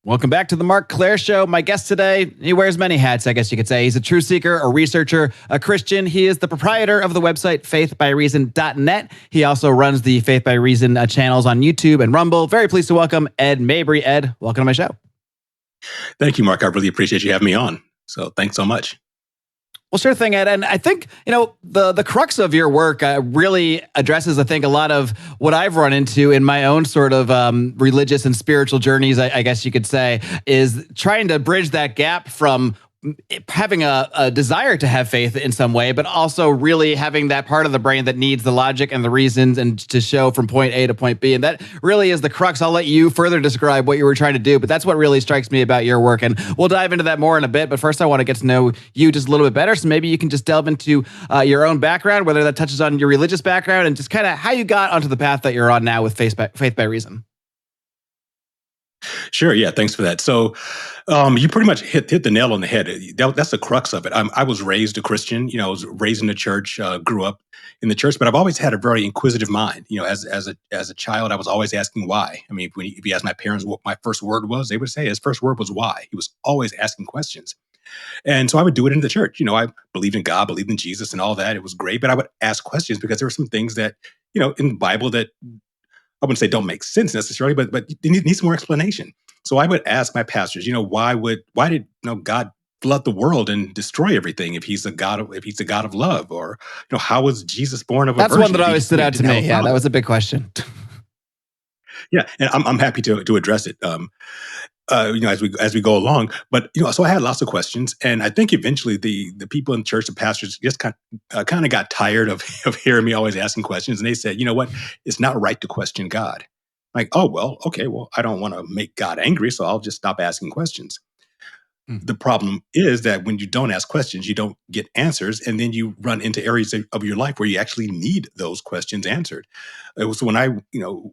Welcome back to the Marc Claire Show. My guest today, he wears many hats, I guess you could say. He's a truth seeker, a researcher, a Christian. He is the proprietor of the website faithbyreason.net. He also runs the Faith by Reason channels on YouTube and Rumble. Very pleased to welcome Ed Mabrie. Ed, welcome to my show. Thank you, Marc. I really appreciate you having me on. So thanks so much. Well, sure thing, Ed. And I think, the crux of your work really addresses, I think, a lot of what I've run into in my own sort of religious and spiritual journeys, I guess you could say, is trying to bridge that gap from having a desire to have faith in some way, but also really having that part of the brain that needs the logic and the reasons and to show from point A to point B. And that really is the crux. I'll let you further describe what you were trying to do, but that's what really strikes me about your work. And we'll dive into that more in a bit. But first, I want to get to know you just a little bit better. So maybe you can just delve into your own background, whether that touches on your religious background and just kind of how you got onto the path that you're on now with Faith by Reason. Sure. Yeah. Thanks for that. So you pretty much hit the nail on the head. That's the crux of it. I was raised a Christian. I was raised in the church, grew up in the church, but I've always had a very inquisitive mind. As a child, I was always asking why. I mean, if you ask my parents what my first word was, they would say his first word was why. He was always asking questions. And so I would do it in the church. I believed in God, believed in Jesus and all that. It was great. But I would ask questions because there were some things that, in the Bible that I wouldn't say don't make sense necessarily, but it needs more explanation. So I would ask my pastors, why did God flood the world and destroy everything if he's a God of love, or how was Jesus born of a virgin? That's one that always stood out to me. Yeah, that was a big question. Yeah, and I'm happy to address it. As we go along, but so I had lots of questions, and I think eventually the people in church, the pastors, just kind of got tired of hearing me always asking questions, and they said, what, it's not right to question God. Like, oh well, okay, well, I don't want to make God angry, so I'll just stop asking questions. The problem is that when you don't ask questions, you don't get answers, and then you run into areas of your life where you actually need those questions answered. It was when I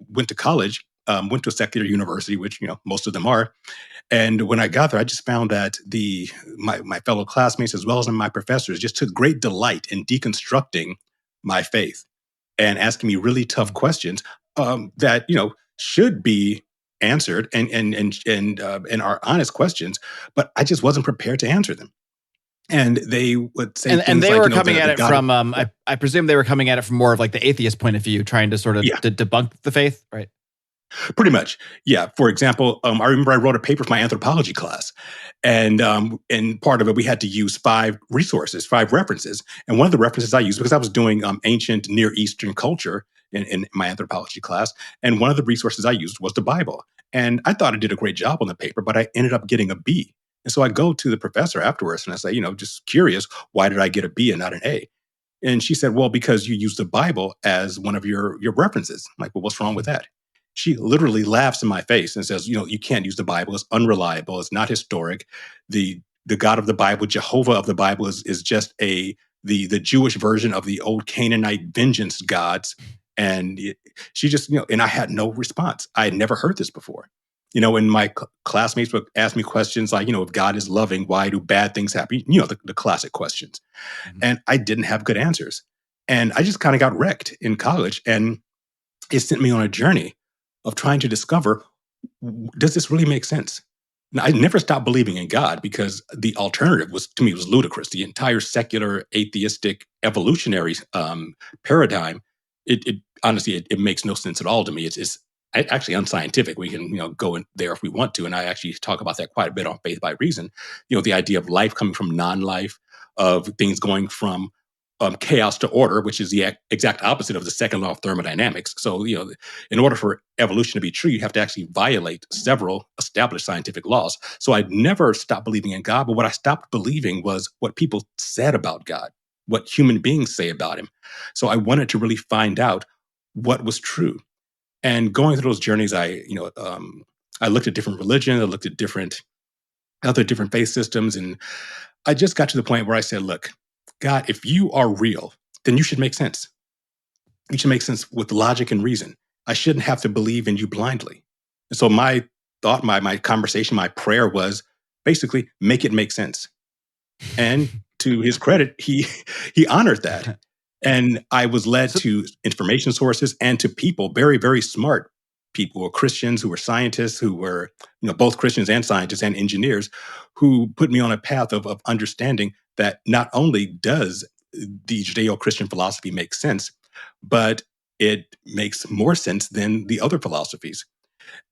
went to college. Went to a secular university, which most of them are, and when I got there, I just found that my fellow classmates as well as my professors just took great delight in deconstructing my faith and asking me really tough questions that should be answered and are honest questions, but I just wasn't prepared to answer them. And they would say, and they were coming at it from, I presume they were coming at it from more of like the atheist point of view, trying to sort of debunk the faith, right? Pretty much, yeah. For example, I remember I wrote a paper for my anthropology class, and part of it we had to use 5 references, and one of the references I used, because I was doing ancient Near Eastern culture in my anthropology class, and one of the resources I used was the Bible, and I thought I did a great job on the paper, but I ended up getting a B, and so I go to the professor afterwards and I say, just curious, why did I get a B and not an A? And she said, well, because you used the Bible as one of your references. I'm like, well, what's wrong with that? She literally laughs in my face and says, you can't use the Bible. It's unreliable. It's not historic. The God of the Bible, Jehovah of the Bible, is just the Jewish version of the old Canaanite vengeance gods. And she just, and I had no response. I had never heard this before. And my classmates would ask me questions like, if God is loving, why do bad things happen? The classic questions. Mm-hmm. And I didn't have good answers. And I just kind of got wrecked in college. And it sent me on a journey of trying to discover, does this really make sense? Now, I never stopped believing in God because the alternative was ludicrous. The entire secular, atheistic, evolutionary paradigm, it honestly, it makes no sense at all to me. It's actually unscientific. We can go in there if we want to, and I actually talk about that quite a bit on Faith by Reason. The idea of life coming from non-life, of things going from chaos to order, which is the exact opposite of the second law of thermodynamics. So, in order for evolution to be true, you have to actually violate several established scientific laws. So I never stopped believing in God, but what I stopped believing was what people said about God, what human beings say about him. So I wanted to really find out what was true. And going through those journeys, I looked at different religions, I looked at other different faith systems, and I just got to the point where I said, look, God, if you are real, then you should make sense. You should make sense with logic and reason. I shouldn't have to believe in you blindly. And so my thought, my conversation, my prayer was basically make it make sense. And to his credit, he honored that. And I was led to information sources and to people, very, very smart people, or Christians who were scientists, who were both Christians and scientists and engineers, who put me on a path of understanding that not only does the Judeo-Christian philosophy make sense, but it makes more sense than the other philosophies.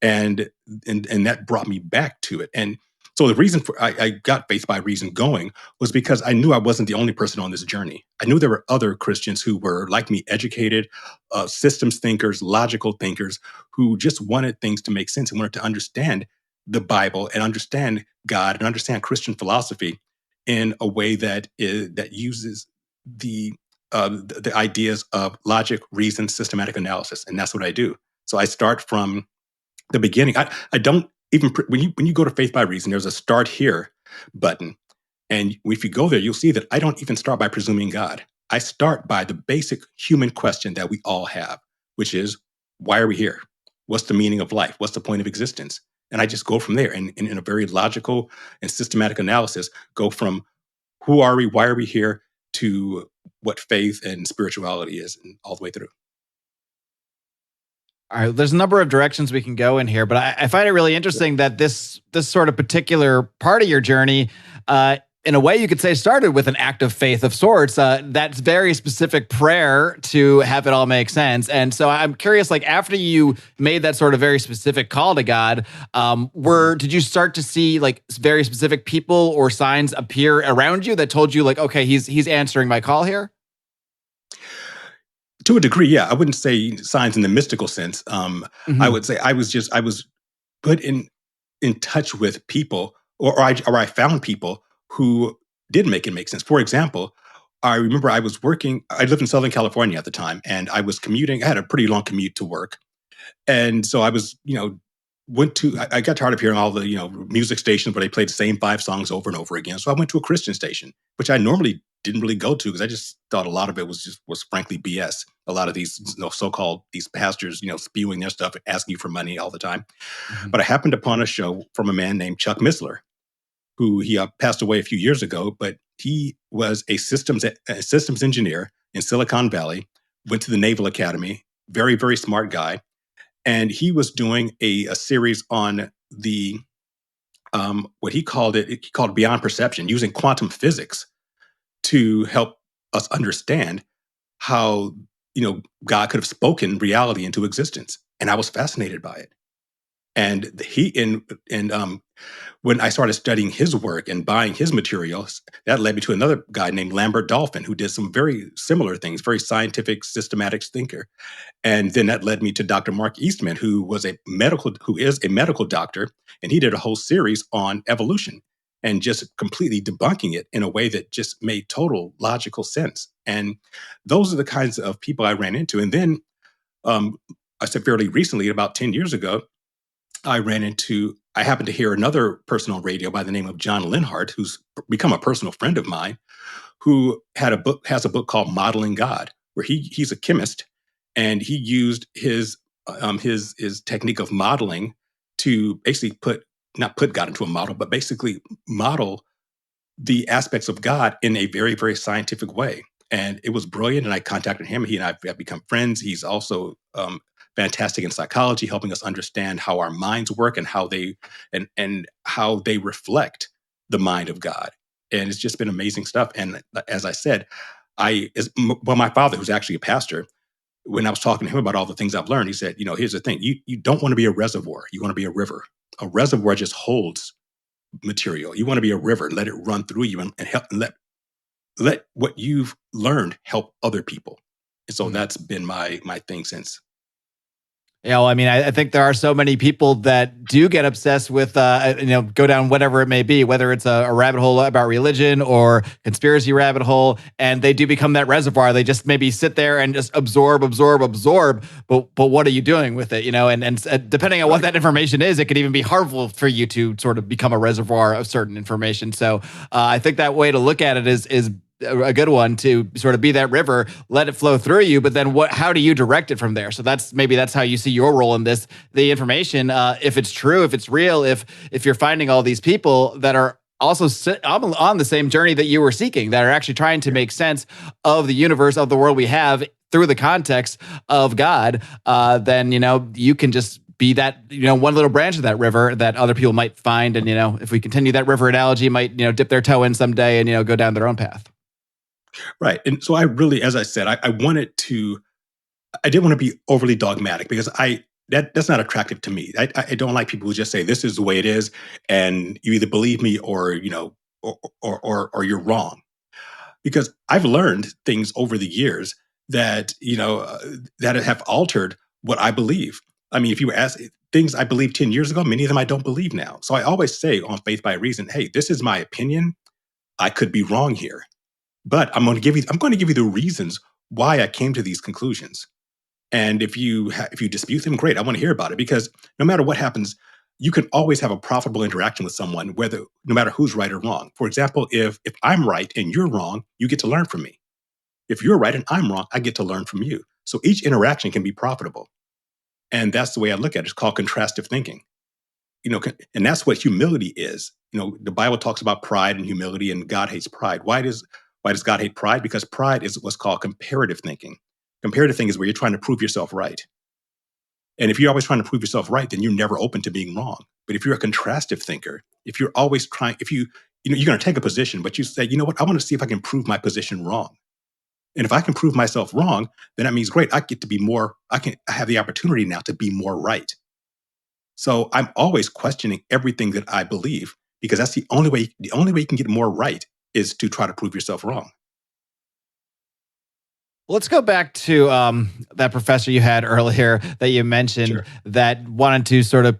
And that brought me back to it. And so the reason I got Faith by Reason going was because I knew I wasn't the only person on this journey. I knew there were other Christians who were like me, educated, systems thinkers, logical thinkers, who just wanted things to make sense and wanted to understand the Bible and understand God and understand Christian philosophy in a way that uses the ideas of logic, reason, systematic analysis, and that's what I do. So I start from the beginning. I don't even when you go to Faith by Reason, there's a Start Here button, and if you go there, you'll see that I don't even start by presuming God. I start by the basic human question that we all have, which is, why are we here? What's the meaning of life? What's the point of existence? And I just go from there, and in a very logical and systematic analysis, go from who are we, why are we here, to what faith and spirituality is, and all the way through. All right, there's a number of directions we can go in here, but I find it really interesting that this sort of particular part of your journey, in a way you could say started with an act of faith of sorts, that's very specific prayer to have it all make sense. And so I'm curious, like after you made that sort of very specific call to God, did you start to see like very specific people or signs appear around you that told you like, okay, he's answering my call here? To a degree, yeah. I wouldn't say signs in the mystical sense. I Mhm. would say I was put in touch with people, or I found people who did make it make sense. For example, I remember I was working. I lived in Southern California at the time, and I was commuting. I had a pretty long commute to work, and so I was, I got tired of hearing all the, music stations where they played the same 5 songs over and over again. So I went to a Christian station, which I normally didn't really go to because I just thought a lot of it was frankly BS. A lot of these, so-called these pastors, spewing their stuff, asking you for money all the time. Mhm. But I happened upon a show from a man named Chuck Missler, who he passed away a few years ago, but he was a systems engineer in Silicon Valley, went to the Naval Academy, very, very smart guy. And he was doing a series on the what he called beyond perception, using quantum physics to help us understand how God could have spoken reality into existence. And I was fascinated by it. And when I started studying his work and buying his materials, that led me to another guy named Lambert Dolphin, who did some very similar things, very scientific, systematic thinker. And then that led me to Dr. Marc Eastman, who is a medical doctor, and he did a whole series on evolution and just completely debunking it in a way that just made total logical sense. And those are the kinds of people I ran into. And then um, I said fairly recently, about 10 years ago, I happened to hear another person on radio by the name of John Lenhart, who's become a personal friend of mine, who has a book called Modeling God, where he's a chemist, and he used his technique of modeling to basically not put God into a model, but basically model the aspects of God in a very, very scientific way. And it was brilliant. And I contacted him. He and I have become friends. He's also fantastic in psychology, helping us understand how our minds work and and how they reflect the mind of God. And it's just been amazing stuff. And as I said, my father, who's actually a pastor, when I was talking to him about all the things I've learned, he said, here's the thing: you don't want to be a reservoir. You want to be a river. A reservoir just holds material. You want to be a river, let it run through you, and help, let what you've learned help other people. And so that's been my thing since. I mean, I think there are so many people that do get obsessed with, go down whatever it may be, whether it's a rabbit hole about religion or conspiracy rabbit hole, and they do become that reservoir. They just maybe sit there and just absorb. But what are you doing with it? And depending on what that information is, it could even be harmful for you to sort of become a reservoir of certain information. So I think that way to look at it is a good one, to sort of be that river, let it flow through you. But then how do you direct it from there? So that's how you see your role in this, the information, if it's true, if it's real, if you're finding all these people that are also on the same journey that you were seeking, that are actually trying to make sense of the universe, of the world we have through the context of God, then, you can just be that, one little branch of that river that other people might find. And, if we continue that river analogy, might, dip their toe in someday and, go down their own path. Right. And so I really, as I said, I didn't want to be overly dogmatic because that's not attractive to me. I don't like people who just say this is the way it is, and you either believe me or or you're wrong. Because I've learned things over the years that that have altered what I believe. I mean, if you ask things I believed 10 years ago, many of them I don't believe now. So I always say on Faith by Reason, hey, this is my opinion. I could be wrong here, but I'm going to give you the reasons why I came to these conclusions. And if you dispute them, great. I want to hear about it because no matter what happens, you can always have a profitable interaction with someone, no matter who's right or wrong. For example, if I'm right and you're wrong, you get to learn from me. If you're right and I'm wrong, I get to learn from you. So each interaction can be profitable. And that's the way I look at it. It's called contrastive thinking. And that's what humility is. The Bible talks about pride and humility, and God hates pride. Why does God hate pride? Because pride is what's called comparative thinking. Comparative thinking is where you're trying to prove yourself right. And if you're always trying to prove yourself right, then you're never open to being wrong. But if you're a contrastive thinker, if you're always trying, you're going to take a position, but you say, you know what, I want to see if I can prove my position wrong. And if I can prove myself wrong, then that means great. I have the opportunity now to be more right. So I'm always questioning everything that I believe because that's the only way you can get more right is to try to prove yourself wrong. Let's go back to that professor you had earlier that you mentioned Sure. that wanted to sort of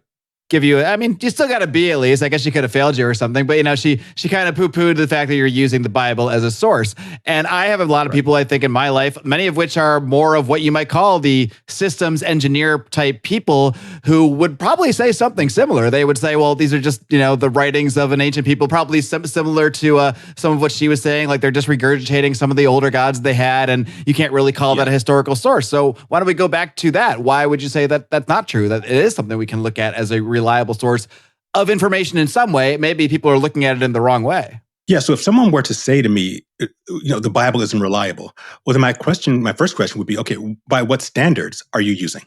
give you, you still got a B at least. I guess she could have failed you or something, but she kind of poo-pooed the fact that you're using the Bible as a source. And I have a lot of people, I think, in my life, many of which are more of what you might call the systems engineer type people who would probably say something similar. They would say, well, these are just, the writings of an ancient people, probably similar to some of what she was saying, like they're just regurgitating some of the older gods they had, and you can't really call that a historical source. So why don't we go back to that? Why would you say that that's not true, that it is something we can look at as a reliable source of information in some way? Maybe people are looking at it in the wrong way. Yeah. So if someone were to say to me, the Bible isn't reliable, well, then my first question would be, okay, by what standards are you using?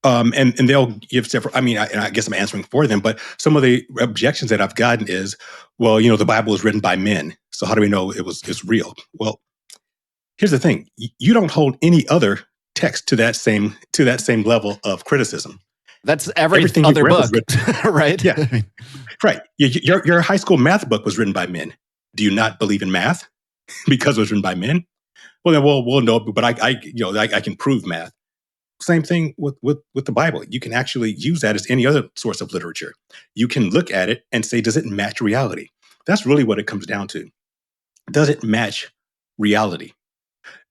And they'll give several. I guess I'm answering for them, but some of the objections that I've gotten is, well, the Bible was written by men, so how do we know it's real? Well, here's the thing: you don't hold any other text to that same level of criticism. That's everything you've other read was book, right? Yeah, right. Your high school math book was written by men. Do you not believe in math because it was written by men? Well, then we'll know. But I can prove math. Same thing with the Bible. You can actually use that as any other source of literature. You can look at it and say, does it match reality? That's really what it comes down to. Does it match reality?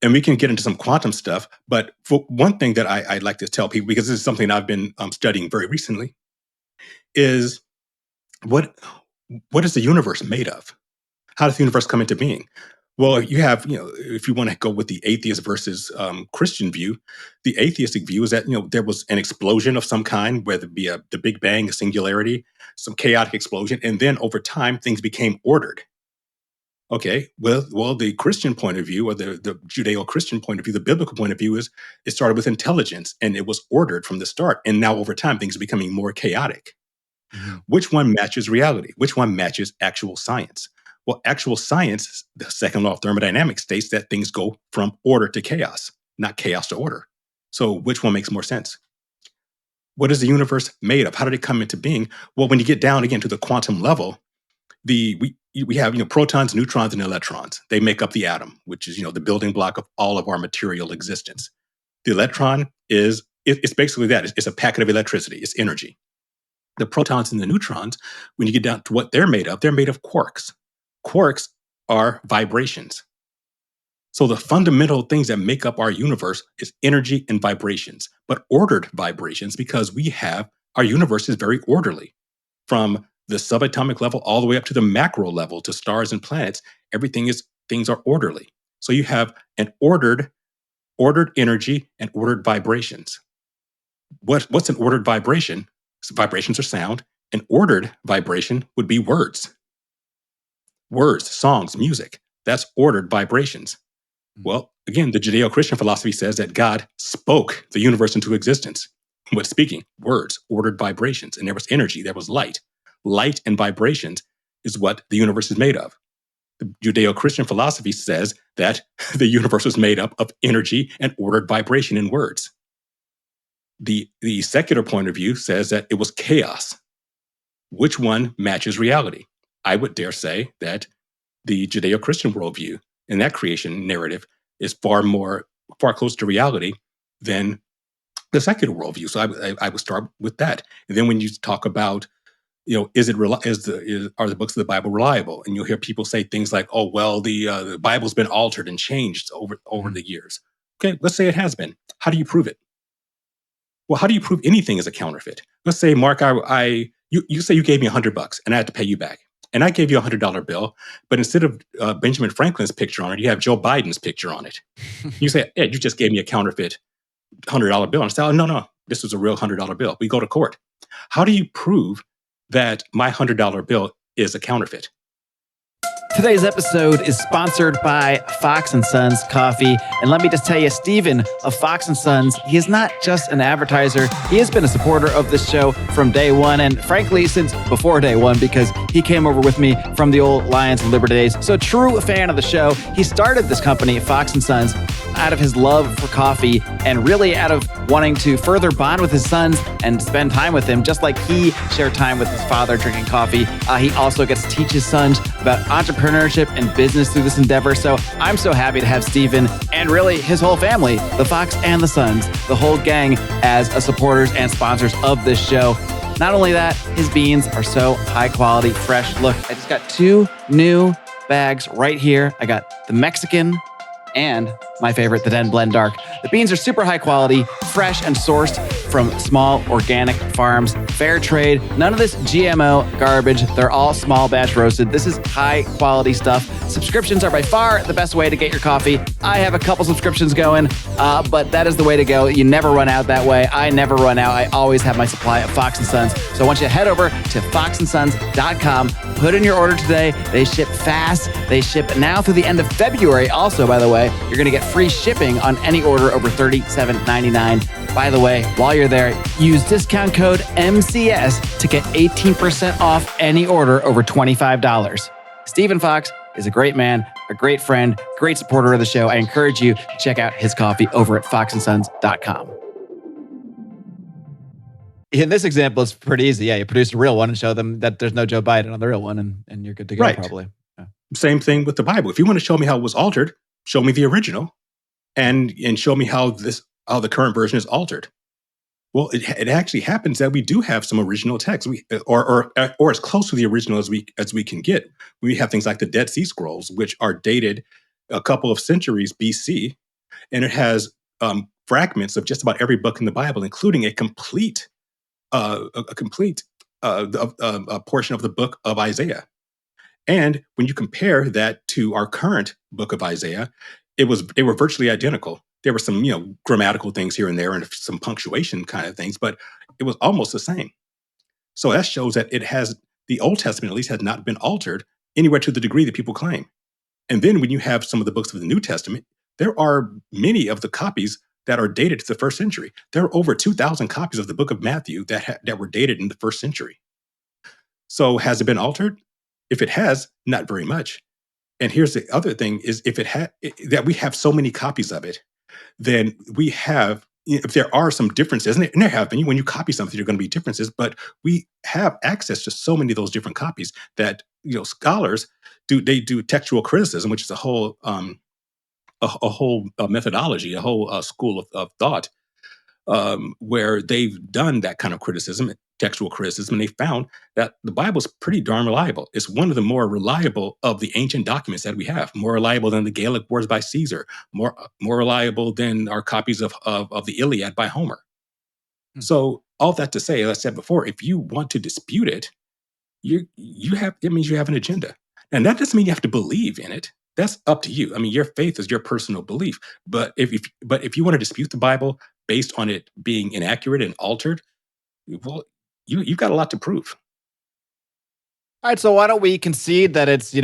And we can get into some quantum stuff. But for one thing that I'd like to tell people, because this is something I've been studying very recently, is what is the universe made of? How does the universe come into being? Well, you have, if you want to go with the atheist versus Christian view, the atheistic view is that, there was an explosion of some kind, whether it be the Big Bang, a singularity, some chaotic explosion, and then over time, things became ordered. Okay, well, the Christian point of view, or the Judeo-Christian point of view, the biblical point of view is it started with intelligence, and it was ordered from the start, and now over time, things are becoming more chaotic. Mm-hmm. Which one matches reality? Which one matches actual science? Well, actual science, the second law of thermodynamics, states that things go from order to chaos, not chaos to order. So which one makes more sense? What is the universe made of? How did it come into being? Well, when you get down again to the quantum level, we have protons, neutrons, and electrons. They make up the atom, which is the building block of all of our material existence. The electron it's basically that. It's a packet of electricity. It's energy. The protons and the neutrons, when you get down to what they're made of quarks. Quarks are vibrations. So the fundamental things that make up our universe is energy and vibrations, but ordered vibrations, because our universe is very orderly. From the subatomic level all the way up to the macro level, to stars and planets, things are orderly. So you have an ordered energy and ordered vibrations. What's an ordered vibration? So vibrations are sound. An ordered vibration would be words. Words, songs, music. That's ordered vibrations. Well, again, the Judeo-Christian philosophy says that God spoke the universe into existence. What's speaking? Words, ordered vibrations, and there was energy, there was light. Light and vibrations is what the universe is made of. The Judeo-Christian philosophy says that the universe was made up of energy and ordered vibration in words. The secular point of view says that it was chaos. Which one matches reality? I would dare say that the Judeo-Christian worldview and that creation narrative is far closer to reality than the secular worldview. So I would start with that. And then when you talk about, are the books of the Bible reliable? And you'll hear people say things like, "Oh, well, the Bible's been altered and changed over the years." Okay, let's say it has been. How do you prove it? Well, how do you prove anything is a counterfeit? Let's say, Mark, you say you gave me $100 and I had to pay you back. And I gave you $100 bill, but instead of Benjamin Franklin's picture on it, you have Joe Biden's picture on it. You say, Ed, you just gave me a counterfeit $100 bill. And I say, oh, no, this was a real $100 bill. We go to court. How do you prove that my $100 bill is a counterfeit? Today's episode is sponsored by Fox & Sons Coffee. And let me just tell you, Stephen of Fox & Sons, he is not just an advertiser. He has been a supporter of this show from day one. And frankly, since before day one, because he came over with me from the old Lions and Liberty days. So true fan of the show. He started this company, Fox & Sons, out of his love for coffee and really out of wanting to further bond with his sons and spend time with him, just like he shared time with his father drinking coffee. He also gets to teach his sons about entrepreneurship and business through this endeavor. So I'm so happy to have Stephen and really his whole family, the Fox and the Sons, the whole gang as supporters and sponsors of this show. Not only that, his beans are so high quality, fresh. Look, I just got 2 new bags right here. I got the Mexican and my favorite, the Den Blend Dark. The beans are super high quality, fresh and sourced from small organic farms, fair trade, none of this GMO garbage. They're all small batch roasted. This is high quality stuff. Subscriptions are by far the best way to get your coffee. I have a couple subscriptions going, but that is the way to go. You never run out that way. I never run out. I always have my supply of Fox & Sons. So I want you to head over to foxandsons.com, put in your order today. They ship fast. They ship now through the end of February. Also, by the way, you're going to get free shipping on any order over $37.99. By the way, while you're there, use discount code MCS to get 18% off any order over $25. Stephen Fox is a great man, a great friend, great supporter of the show. I encourage you to check out his coffee over at foxandsons.com. In this example, it's pretty easy. Yeah, you produce a real one and show them that there's no Joe Biden on the real one, and you're good to go, right. Probably. Yeah. Same thing with the Bible. If you want to show me how it was altered, show me the original, and show me how the current version is altered. Well, it actually happens that we do have some original text, or as close to the original as we can get. We have things like the Dead Sea Scrolls, which are dated a couple of centuries BC, and it has fragments of just about every book in the Bible, including a complete portion of the book of Isaiah. And when you compare that to our current book of Isaiah, they were virtually identical. There were some, grammatical things here and there and some punctuation kind of things, but it was almost the same. So that shows that the Old Testament at least has not been altered anywhere to the degree that people claim. And then when you have some of the books of the New Testament, there are many of the copies that are dated to the first century. There are over 2,000 copies of the book of Matthew that were dated in the first century. So has it been altered? If it has, not very much. And here's the other thing is that we have so many copies of it, then we have, if there are some differences, and there have been, when you copy something, there are going to be differences, but we have access to so many of those different copies that, scholars do textual criticism, which is a whole methodology, a whole school of thought, where they've done that kind of criticism, textual criticism, and they found that the Bible is pretty darn reliable. It's one of the more reliable of the ancient documents that we have, more reliable than the Gaelic words by Caesar, more reliable than our copies of the Iliad by Homer. Hmm. So all that to say, as I said before, if you want to dispute it, it means you have an agenda. And that doesn't mean you have to believe in it. That's up to you. I mean, your faith is your personal belief. But if you want to dispute the Bible based on it being inaccurate and altered, well, you've got a lot to prove. All right, so why don't we concede that it's,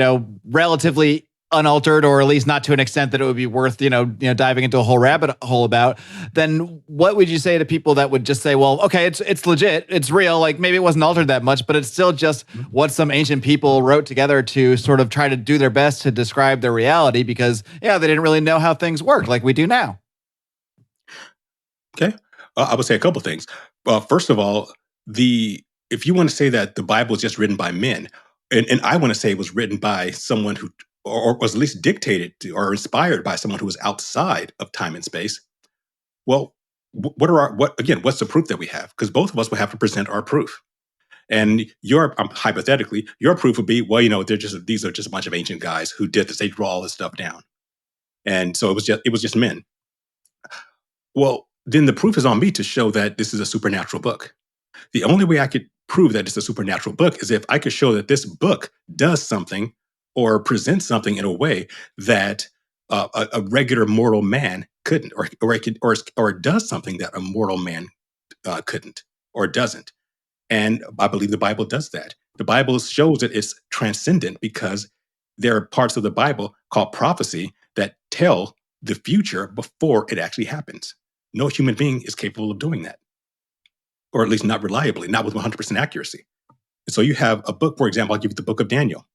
relatively unaltered, or at least not to an extent that it would be worth, diving into a whole rabbit hole about, then what would you say to people that would just say, well, okay, it's legit, it's real, like maybe it wasn't altered that much, but it's still just what some ancient people wrote together to sort of try to do their best to describe their reality because, they didn't really know how things work like we do now. Okay. I would say a couple things. First of all, if you want to say that the Bible is just written by men, and I want to say it was written by someone who, or was at least dictated to, or inspired by someone who was outside of time and space. Well, what's the proof that we have? Because both of us will have to present our proof. And hypothetically, your proof would be, well, these are just a bunch of ancient guys who did this. They draw all this stuff down, and so it was just men. Well, then the proof is on me to show that this is a supernatural book. The only way I could prove that it's a supernatural book is if I could show that this book does something or presents something in a way that a regular mortal man couldn't, or does something that a mortal man couldn't or doesn't. And I believe the Bible does that. The Bible shows that it's transcendent because there are parts of the Bible called prophecy that tell the future before it actually happens. No human being is capable of doing that, or at least not reliably, not with 100% accuracy. So you have a book, for example, I'll give you the book of Daniel.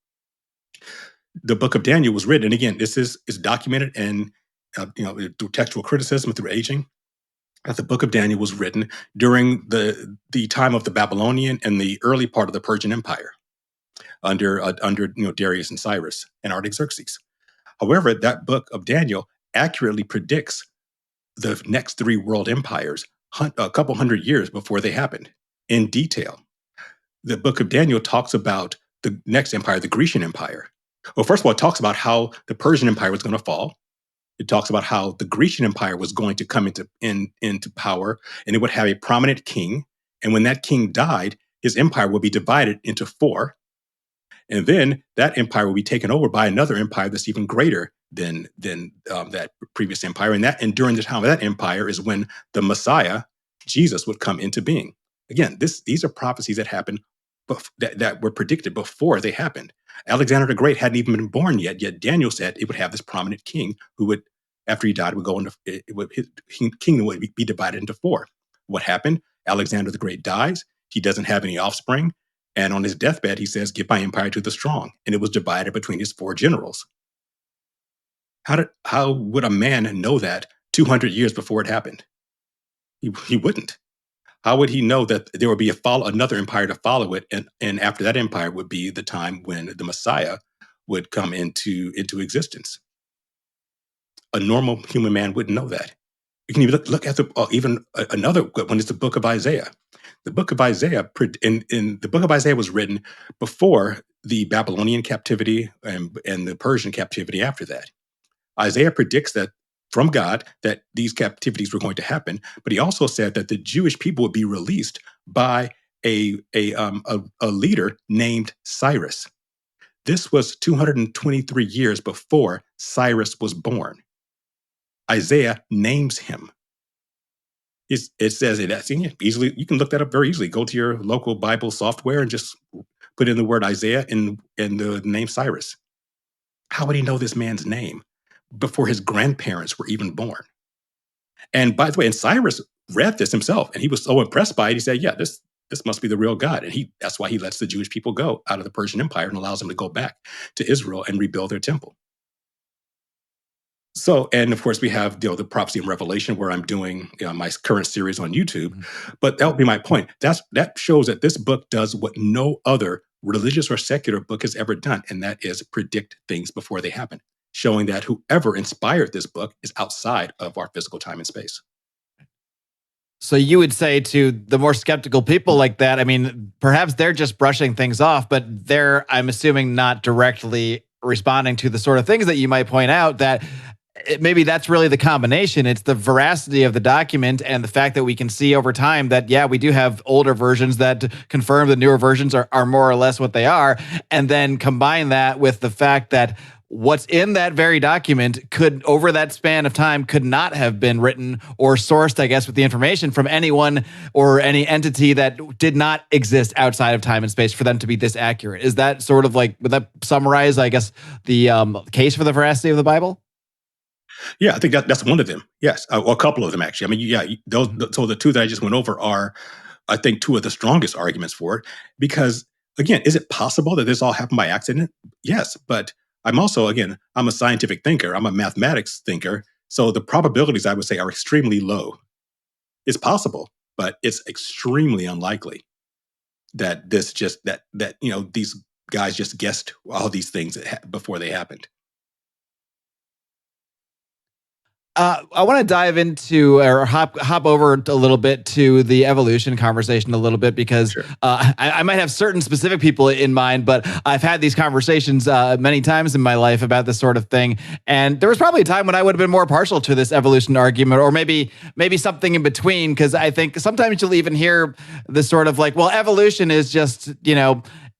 The book of Daniel was written, and again, this is documented and through textual criticism, through aging. The book of Daniel was written during the time of the Babylonian and the early part of the Persian Empire, under Darius and Cyrus and Artaxerxes. However, that book of Daniel accurately predicts the next three world empires a couple hundred years before they happened in detail. The book of Daniel talks about the next empire, the Grecian Empire. Well, first of all, it talks about how the Persian Empire was going to fall. It talks about how the Grecian Empire was going to come into power, and it would have a prominent king. And when that king died, his empire would be divided into four. And then that empire will be taken over by another empire that's even greater than that previous empire. And during the time of that empire is when the Messiah, Jesus, would come into being. Again, these are prophecies that happened, that were predicted before they happened. Alexander the Great hadn't even been born yet Daniel said it would have this prominent king who would, after he died, his kingdom would be divided into four. What happened? Alexander the Great dies. He doesn't have any offspring. And on his deathbed, he says, "Give my empire to the strong." And it was divided between his four generals. How would a man know that 200 years before it happened? He wouldn't. How would he know that there would be another empire to follow it, and after that empire would be the time when the Messiah would come into existence? A normal human man wouldn't know that. You can even look at another good one is the book of Isaiah. The book of Isaiah, in the book of Isaiah was written before the Babylonian captivity and the Persian captivity after that. Isaiah predicts that from God that these captivities were going to happen, but he also said that the Jewish people would be released by a leader named Cyrus. This was 223 years before Cyrus was born. Isaiah names him. It says it easily. You can look that up very easily. Go to your local Bible software and just put in the word Isaiah and the name Cyrus. How would he know this man's name before his grandparents were even born? And by the way, and Cyrus read this himself, and he was so impressed by it. He said, "Yeah, this must be the real God." And that's why he lets the Jewish people go out of the Persian Empire and allows them to go back to Israel and rebuild their temple. So, and of course, we have the prophecy and Revelation, where I'm doing my current series on YouTube. Mm-hmm. But that would be my point. That shows that this book does what no other religious or secular book has ever done, and that is predict things before they happen, showing that whoever inspired this book is outside of our physical time and space. So you would say to the more skeptical people like that, I mean, perhaps they're just brushing things off, but they're, I'm assuming, not directly responding to the sort of things that you might point out, that maybe that's really the combination. It's the veracity of the document and the fact that we can see over time that, yeah, we do have older versions that confirm the newer versions are more or less what they are. And then combine that with the fact that what's in that very document could, over that span of time, could not have been written or sourced, I guess, with the information from anyone or any entity that did not exist outside of time and space for them to be this accurate. Is that sort of like, would that summarize, I guess, the case for the veracity of the Bible? Yeah, I think that's one of them. Yes, or a couple of them actually. I mean, yeah, those. Mhm. So the two that I just went over are, I think, two of the strongest arguments for it. Because again, is it possible that this all happened by accident? Yes, but I'm also, again, I'm a scientific thinker. I'm a mathematics thinker. So the probabilities, I would say, are extremely low. It's possible, but it's extremely unlikely that this just that these guys just guessed all these things before they happened. I want to dive into or hop over a little bit to the evolution conversation a little bit because Sure. I might have certain specific people in mind, but I've had these conversations many times in my life about this sort of thing, and there was probably a time when I would have been more partial to this evolution argument, or maybe something in between, because I think sometimes you'll even hear this sort of like, well, evolution is just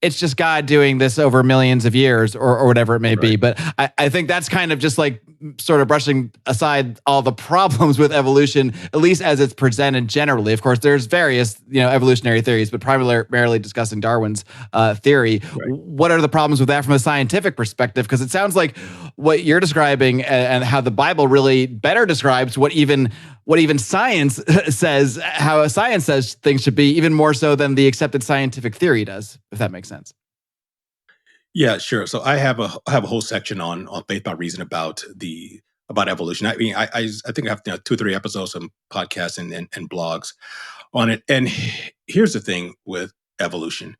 it's just God doing this over millions of years or whatever it may be. Right. But I think that's kind of just like sort of brushing aside all the problems with evolution, at least as it's presented generally. Of course, there's various, evolutionary theories, but primarily discussing Darwin's theory. Right. What are the problems with that from a scientific perspective? Because it sounds like what you're describing and how the Bible really better describes what even science says, how science says things should be, even more so than the accepted scientific theory does, if that makes sense. Yeah, sure. So I have a whole section on faith by reason about evolution. I mean, I think I have 2 or 3 episodes, some podcasts and blogs on it. And here's the thing with evolution: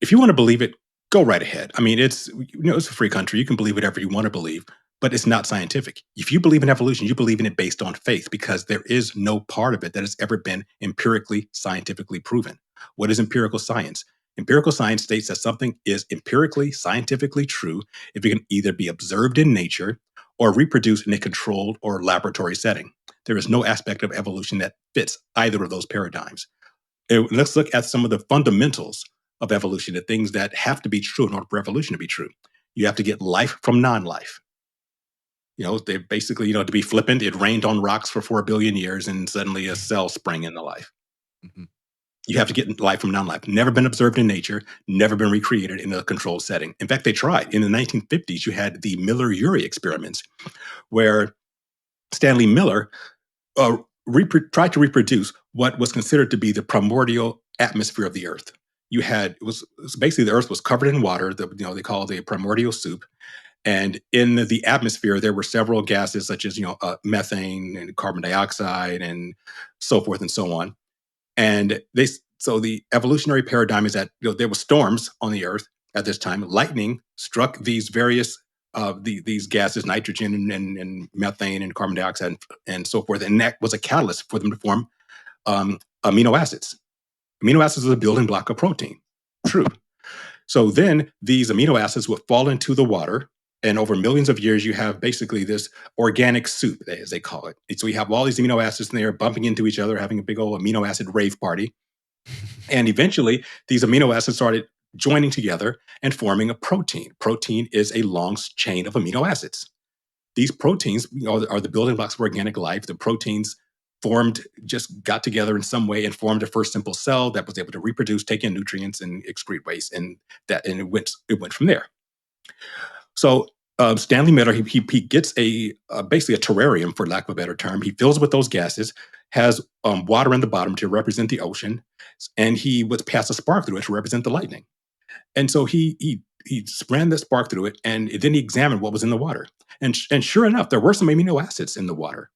if you want to believe it, go right ahead. I mean, it's a free country. You can believe whatever you want to believe, but it's not scientific. If you believe in evolution, you believe in it based on faith, because there is no part of it that has ever been empirically scientifically proven. What is empirical science? Empirical science states that something is empirically scientifically true if it can either be observed in nature or reproduced in a controlled or laboratory setting. There is no aspect of evolution that fits either of those paradigms. Let's look at some of the fundamentals of evolution, the things that have to be true in order for evolution to be true. You have to get life from non-life. They basically, to be flippant, it rained on rocks for 4 billion years and suddenly a cell sprang into life. Mhm. You have to get life from non-life. Never been observed in nature, never been recreated in a controlled setting. In fact, they tried. In the 1950s, you had the Miller-Urey experiments, where Stanley Miller tried to reproduce what was considered to be the primordial atmosphere of the Earth. It was basically, the Earth was covered in water that they call the primordial soup, and in the atmosphere there were several gases such as methane and carbon dioxide and so forth and so on. And so the evolutionary paradigm is that there were storms on the Earth at this time. Lightning struck these various these gases, nitrogen and methane and carbon dioxide and so forth, and that was a catalyst for them to form amino acids. Amino acids is a building block of protein. True. So then these amino acids would fall into the water. And over millions of years, you have basically this organic soup, as they call it. And so you have all these amino acids in there bumping into each other, having a big old amino acid rave party. And eventually, these amino acids started joining together and forming a protein. Protein is a long chain of amino acids. These proteins, are the building blocks of organic life. The proteins just got together in some way and formed a first simple cell that was able to reproduce, take in nutrients, and excrete waste, and it went from there. So Stanley Miller, he gets basically a terrarium, for lack of a better term. He fills it with those gases, has water in the bottom to represent the ocean, and he would pass a spark through it to represent the lightning. And so he ran the spark through it, and then he examined what was in the water. And sure enough, there were some amino acids in the water.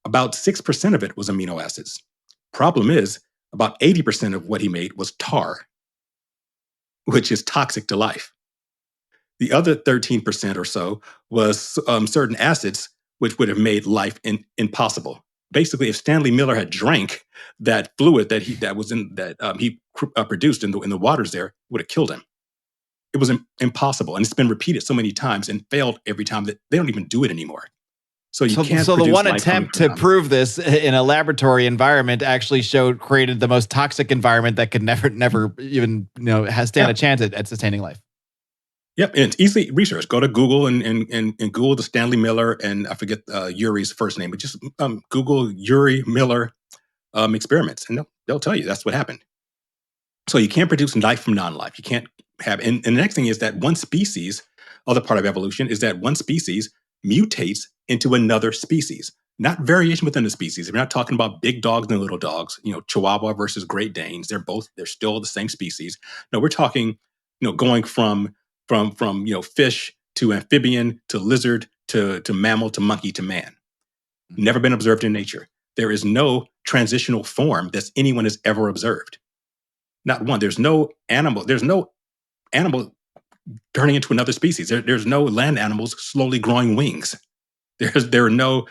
About 6% of it was amino acids. Problem is, about 80% of what he made was tar, which is toxic to life. The other 13% or so was certain acids, which would have made life impossible. Basically, if Stanley Miller had drank that fluid that he produced in the waters there, would have killed him. It was impossible, and it's been repeated so many times and failed every time that they don't even do it anymore. So you can't So the produce one life coming attempt from to non-life. prove this in a laboratory environment actually created the most toxic environment that could never even has stand Yeah. a chance at sustaining life. Yep, and it's easily researched. Go to Google and Google the Stanley Miller, and I forget Uri's first name, but just Google Uri Miller experiments, and they'll tell you that's what happened. So you can't produce life from non-life. You can't have, and the next thing is that one species, other part of evolution, is that one species mutates into another species, not variation within the species. We're not talking about big dogs and little dogs, Chihuahua versus Great Danes. They're still the same species. No, we're talking, going from fish to amphibian to lizard to mammal to monkey to man. Never been observed in nature. There is no transitional form that anyone has ever observed. Not one. There's no animal. There's no animal turning into another species. There's no land animals slowly growing wings. There are no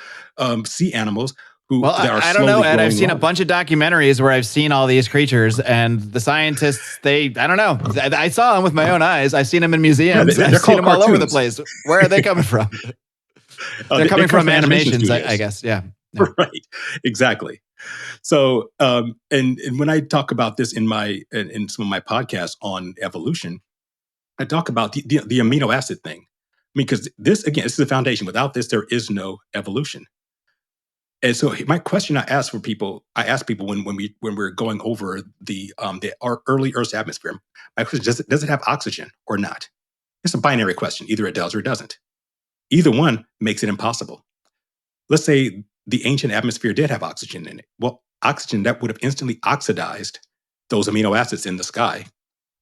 sea animals Well, that are I don't know, slowly Ed. I've growing seen a lungs. bunch of documentaries where I've seen all these creatures, and the scientists, I don't know. I saw them with my own eyes. I've seen them in Yeah, museums. they're I've seen called them all over the cartoons. place. Where are they coming from? They're They coming come from from animation animations, I studios. guess. Yeah. Yeah. Right, exactly. So, and when I talk about this in some of my podcasts on evolution, I talk about the amino acid thing. I mean, because this is the foundation. Without this, there is no evolution. And so, my question I ask people when we're going over our early Earth's atmosphere. My question: does it have oxygen or not? It's a binary question. Either it does or it doesn't. Either one makes it impossible. Let's say the ancient atmosphere did have oxygen in it. Well, oxygen that would have instantly oxidized those amino acids in the sky,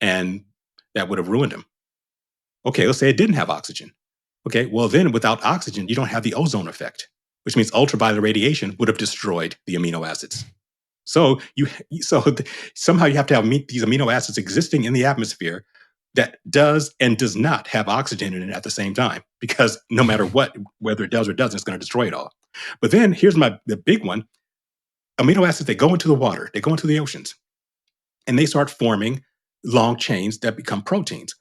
and that would have ruined them. Okay, let's say it didn't have oxygen. Okay, well then without oxygen, you don't have the ozone effect, which means ultraviolet radiation would have destroyed the amino acids. So somehow you have to have these amino acids existing in the atmosphere that does and does not have oxygen in it at the same time, because no matter what, whether it does or doesn't, it's going to destroy it all. But then here's the big one: amino acids, they go into the water, they go into the oceans, and they start forming long chains that become proteins.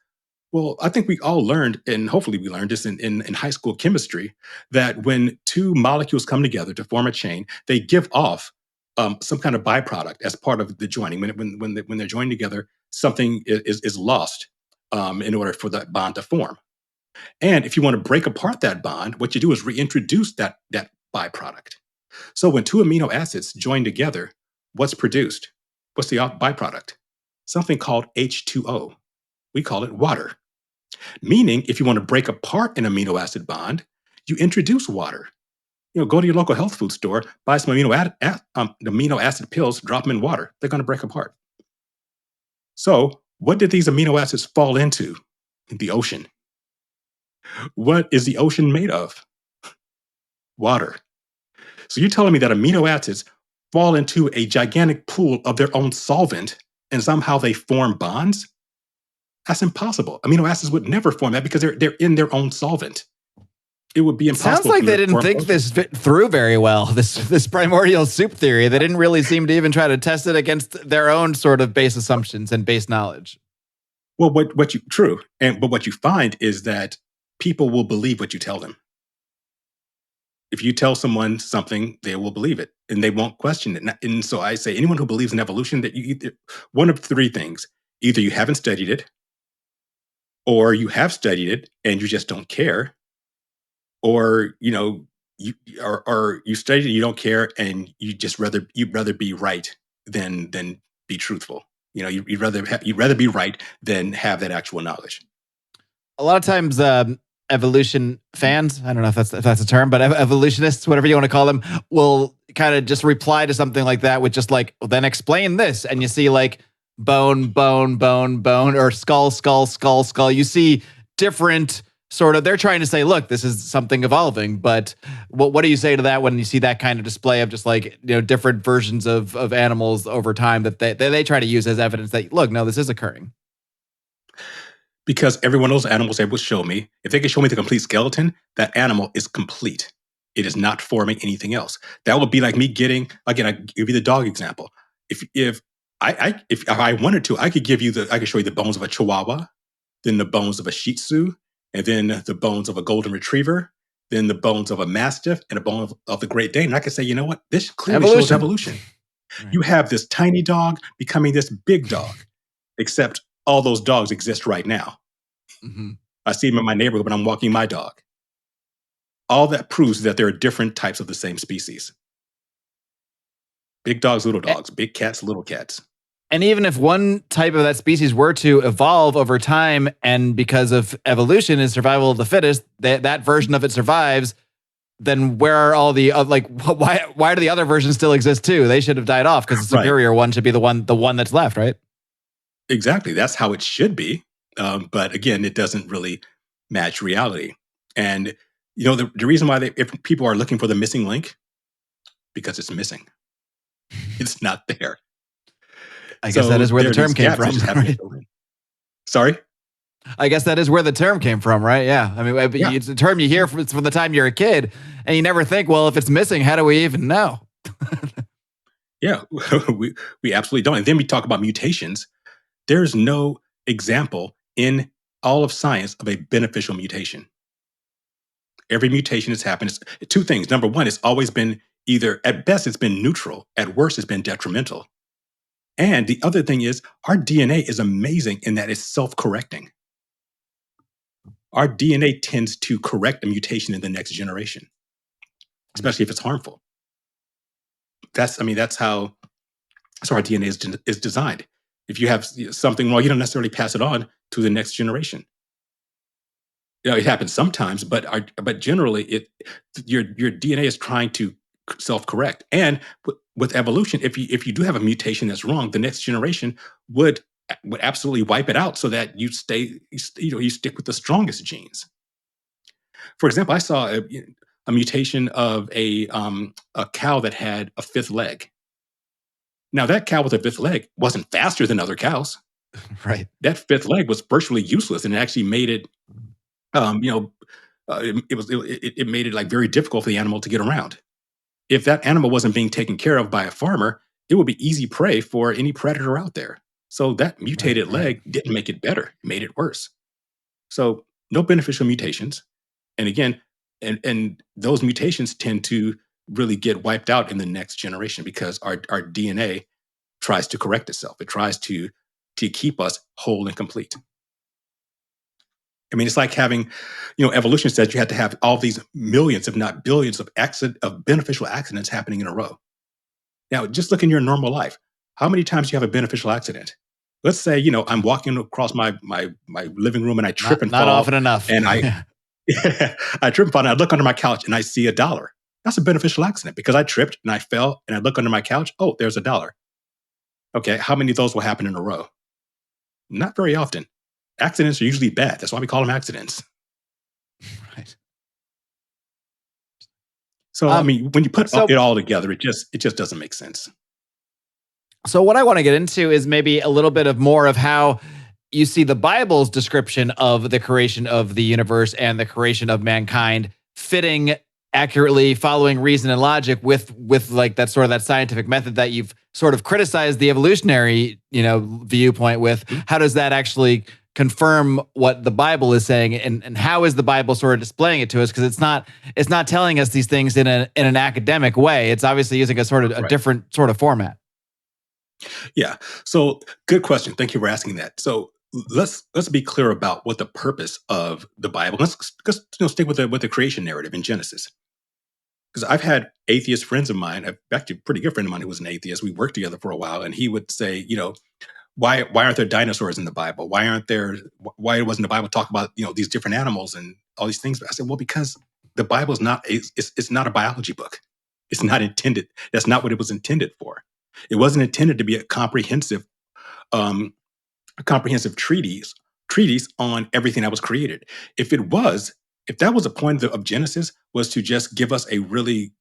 Well, I think we all learned, and hopefully we learned this in high school chemistry, that when two molecules come together to form a chain, they give off some kind of byproduct as part of the joining. When they're joined together, something is lost in order for that bond to form. And if you want to break apart that bond, what you do is reintroduce that byproduct. So when two amino acids join together, what's produced? What's the byproduct? Something called H2O. We call it water. Meaning, if you want to break apart an amino acid bond, you introduce water. Go to your local health food store, buy some amino acid pills, drop them in water. They're going to break apart. So, what did these amino acids fall into? The ocean. What is the ocean made of? Water. So, you're telling me that amino acids fall into a gigantic pool of their own solvent and somehow they form bonds? That's impossible. Amino acids would never form that because they're in their own solvent. It would be impossible. Sounds like for they them to didn't form think proteins. this through very well. This primordial soup theory. They didn't really seem to even try to test it against their own sort of base assumptions and base knowledge. Well, but what you find is that people will believe what you tell them. If you tell someone something, they will believe it and they won't question it. And so I say, anyone who believes in evolution, that one of three things: either you haven't studied it, or you have studied it and you just don't care, or you studied it, you don't care, and you'd rather be right than be truthful. You'd rather be right than have that actual knowledge. A lot of times, evolution fans, I don't know if that's a term, but evolutionists, whatever you want to call them, will kind of just reply to something like that with just like, well, then explain this. And you see like bone, bone, bone, bone, or skull, skull, skull, skull. You see different sort of, they're trying to say, look, this is something evolving. But what do you say to that when you see that kind of display of just like, different versions of animals over time that they try to use as evidence that, look, no, this is occurring? Because every one of those animals they would show me, if they could show me the complete skeleton, that animal is complete. It is not forming anything else. That would be like me getting, again, I give you the dog example. If I wanted to, I could show you the bones of a Chihuahua, then the bones of a Shih Tzu, and then the bones of a Golden Retriever, than the bones of a mastiff and a bone of the Great Dane. And I can say, you know what? This clearly shows Evolution. evolution. Right. You have this tiny dog becoming this big dog, except all those dogs exist right now. Mm-hmm. I see them in my neighborhood when I'm walking my dog. All that proves that there are different types of the same species. Big dogs, little dogs, big cats, little cats. And even if one type of that species were to evolve over time, and because of evolution and survival of the fittest, that version of it survives, then where are all the why do the other versions still exist too? They should have died off because the superior one should be the one that's left, right? Exactly. That's how it should be. But again, it doesn't really match reality. And the reason why if people are looking for the missing link, because it's missing. It's not there. I guess that is where the term came from. Right? Sorry? I guess that is where the term came from, right? Yeah. I mean, it's a term you hear from the time you're a kid, and you never think, well, if it's missing, how do we even know? Yeah, we absolutely don't. And then we talk about mutations. There's no example in all of science of a beneficial mutation. Every mutation that's happened is two things. Number one, it's always been either, at best, it's been neutral. At worst, it's been detrimental. And the other thing is, our DNA is amazing in that it's self-correcting. Our DNA tends to correct a mutation in the next generation, especially if it's harmful. That's how our DNA is designed. If you have something wrong, you don't necessarily pass it on to the next generation. It happens sometimes, but generally, your DNA is trying to self-correct. And with evolution, if you do have a mutation that's wrong, the next generation would absolutely wipe it out so that you stick with the strongest genes. For example, I saw a mutation of a cow that had a fifth leg. Now, that cow with a fifth leg wasn't faster than other cows. Right. That fifth leg was virtually useless, and it actually made it, it made it like very difficult for the animal to get around. If that animal wasn't being taken care of by a farmer, it would be easy prey for any predator out there. So that mutated leg didn't make it better; it made it worse. So no beneficial mutations, and again, and those mutations tend to really get wiped out in the next generation because our DNA tries to correct itself. It tries to keep us whole and complete. I mean, it's like having, evolution says you had to have all these millions, if not billions, of beneficial accidents happening in a row. Now, just look in your normal life. How many times do you have a beneficial accident? Let's say, I'm walking across my living room and I trip and fall. Not often enough. And I trip and fall and I look under my couch and I see $1. That's a beneficial accident because I tripped and I fell and I look under my couch. Oh, there's $1. Okay, how many of those will happen in a row? Not very often. Accidents are usually bad. That's why we call them accidents. Right. So, I mean, when you put it all together, it just doesn't make sense. So what I want to get into is maybe a little bit of more of how you see the Bible's description of the creation of the universe and the creation of mankind fitting accurately, following reason and logic with like that sort of that scientific method that you've sort of criticized the evolutionary, viewpoint with. How does that actually confirm what the Bible is saying, and how is the Bible sort of displaying it to us? Because it's not telling us these things in an academic way. It's obviously using a sort of a different sort of format. Yeah. So good question. Thank you for asking that. So let's be clear about what the purpose of the Bible. Let's stick with the creation narrative in Genesis. Because I've had atheist friends of mine, actually a pretty good friend of mine who was an atheist. We worked together for a while, and he would say, why aren't there dinosaurs in the Bible? Why wasn't the Bible talk about these different animals and all these things? But I said, well, because the Bible is not it's not a biology book. It's not intended. That's not what it was intended for. It wasn't intended to be a comprehensive treatise on everything that was created. If that was a point of Genesis, was to just give us a really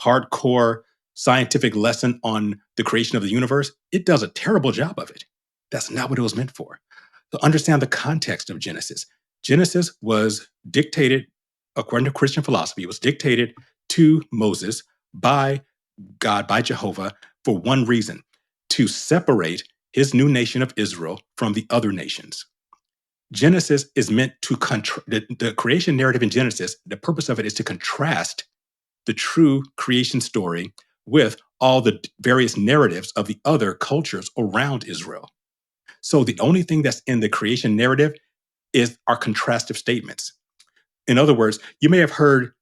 hardcore scientific lesson on the creation of the universe, it does a terrible job of it. That's not what it was meant for. To understand the context of Genesis. Genesis was dictated, according to Christian philosophy, it was dictated to Moses by God, by Jehovah, for one reason: to separate his new nation of Israel from the other nations. Genesis is meant to the creation narrative in Genesis. The purpose of it is to contrast the true creation story with all the various narratives of the other cultures around Israel. So the only thing that's in the creation narrative are contrastive statements. In other words, you may have heard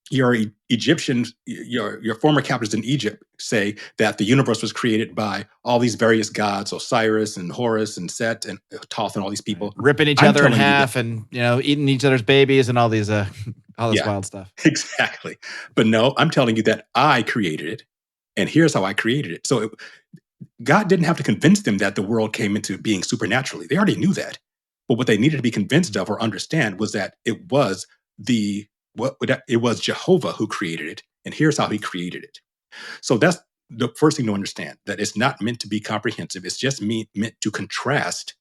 your Egyptians, your former captors in Egypt say that the universe was created by all these various gods, Osiris and Horus and Set and Thoth and all these people. Ripping each I'm other in telling you that, half and, eating each other's babies and all these, all this yeah, wild stuff. exactly. But no, I'm telling you that I created it, and here's how I created it. So God didn't have to convince them that the world came into being supernaturally. They already knew that. But what they needed to be convinced of or understand was that it was it was Jehovah who created it, and here's how he created it. So that's the first thing to understand, that it's not meant to be comprehensive. It's just meant to contrast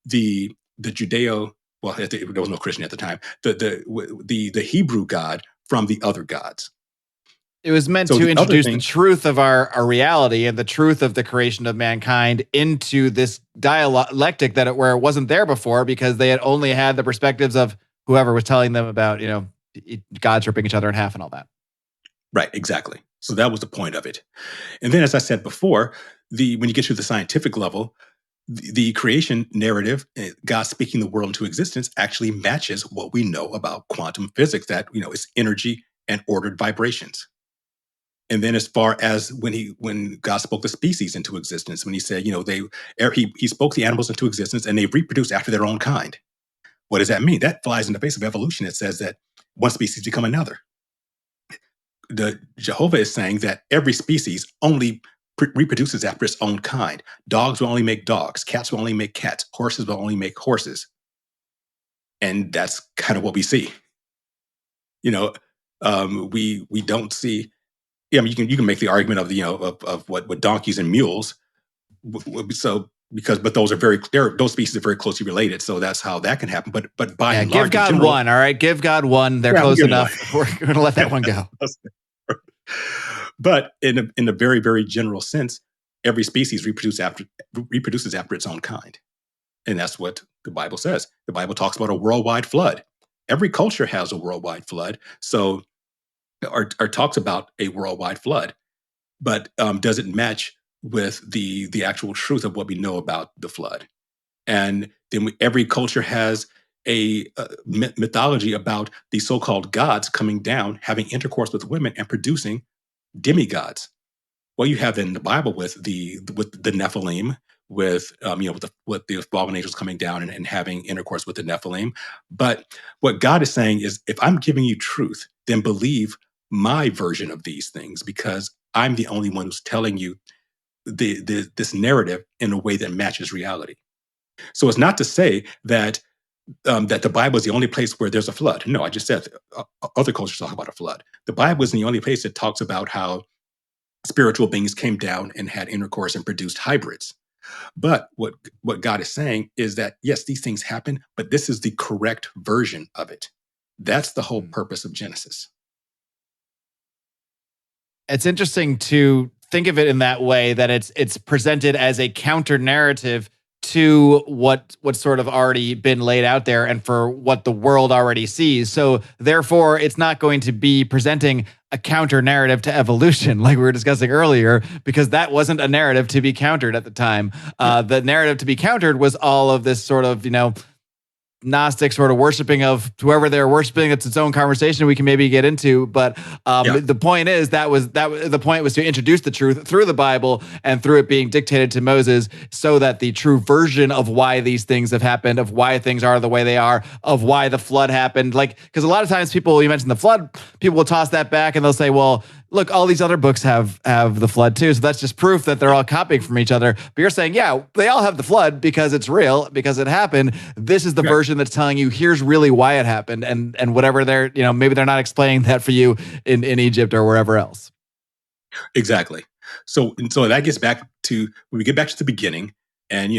the Judeo, well, there was no Christian at the time, the Hebrew God from the other gods. It was meant So to the other introduce the thing, truth of our reality and the truth of the creation of mankind into this dialectic where it wasn't there before, because they had only had the perspectives of whoever was telling them about, gods ripping each other in half and all that. right, exactly. So that was the point of it. And then, as I said before, when you get to the scientific level, the creation narrative, God speaking the world into existence, actually matches what we know about quantum physics, that is energy and ordered vibrations. And then, as far as when God spoke the species into existence, when he said, he spoke the animals into existence and they reproduce after their own kind. What does that mean? That flies in the face of evolution. It says that one species become another. The Jehovah is saying that every species only reproduces after its own kind. Dogs will only make dogs. Cats will only make cats. Horses will only make horses. And that's kind of what we see. We don't see. Yeah, I mean, you can make the argument of of what donkeys and mules. So but those those species are very closely related. So that's how that can happen. But by and Give large, God general, one. All right, give God one. They're close enough. We're going to let that one go. But in a very, very general sense, every species reproduces after its own kind, and that's what the Bible says. The Bible talks about a worldwide flood. Every culture has a worldwide flood. So or talks about a worldwide flood, but does it match with the actual truth of what we know about the flood? And then every culture has a mythology about the so-called gods coming down, having intercourse with women, and producing demigods. Well, you have in the Bible with the Nephilim, with with the fallen angels coming down and having intercourse with the Nephilim. But what God is saying is, if I'm giving you truth, then believe my version of these things, because I'm the only one who's telling you this narrative in a way that matches reality. So it's not to say that that the Bible is the only place where there's a flood. No, I just said other cultures talk about a flood. The Bible isn't the only place that talks about how spiritual beings came down and had intercourse and produced hybrids. But what God is saying is that, yes, these things happen, but this is the correct version of it. That's the whole purpose of Genesis. It's interesting to think of it in that way, that it's presented as a counter narrative to what's sort of already been laid out there and for what the world already sees. So therefore, it's not going to be presenting a counter narrative to evolution like we were discussing earlier, because that wasn't a narrative to be countered at the time. The narrative to be countered was all of this sort of, Gnostic sort of worshiping of whoever they're worshiping. It's its own conversation we can maybe get into, but the point is the point was to introduce the truth through the Bible and through it being dictated to Moses, so that the true version of why these things have happened, of why things are the way they are, of why the flood happened. Like, because a lot of times you mention the flood, people will toss that back and they'll say, well, look, all these other books have the flood too, so that's just proof that they're all copying from each other. But you're saying, yeah, they all have the flood because it's real, because it happened. This is the version that's telling you here's really why it happened, and whatever they're, maybe they're not explaining that for you in Egypt or wherever else. Exactly. So that gets back to, when we get back to the beginning, and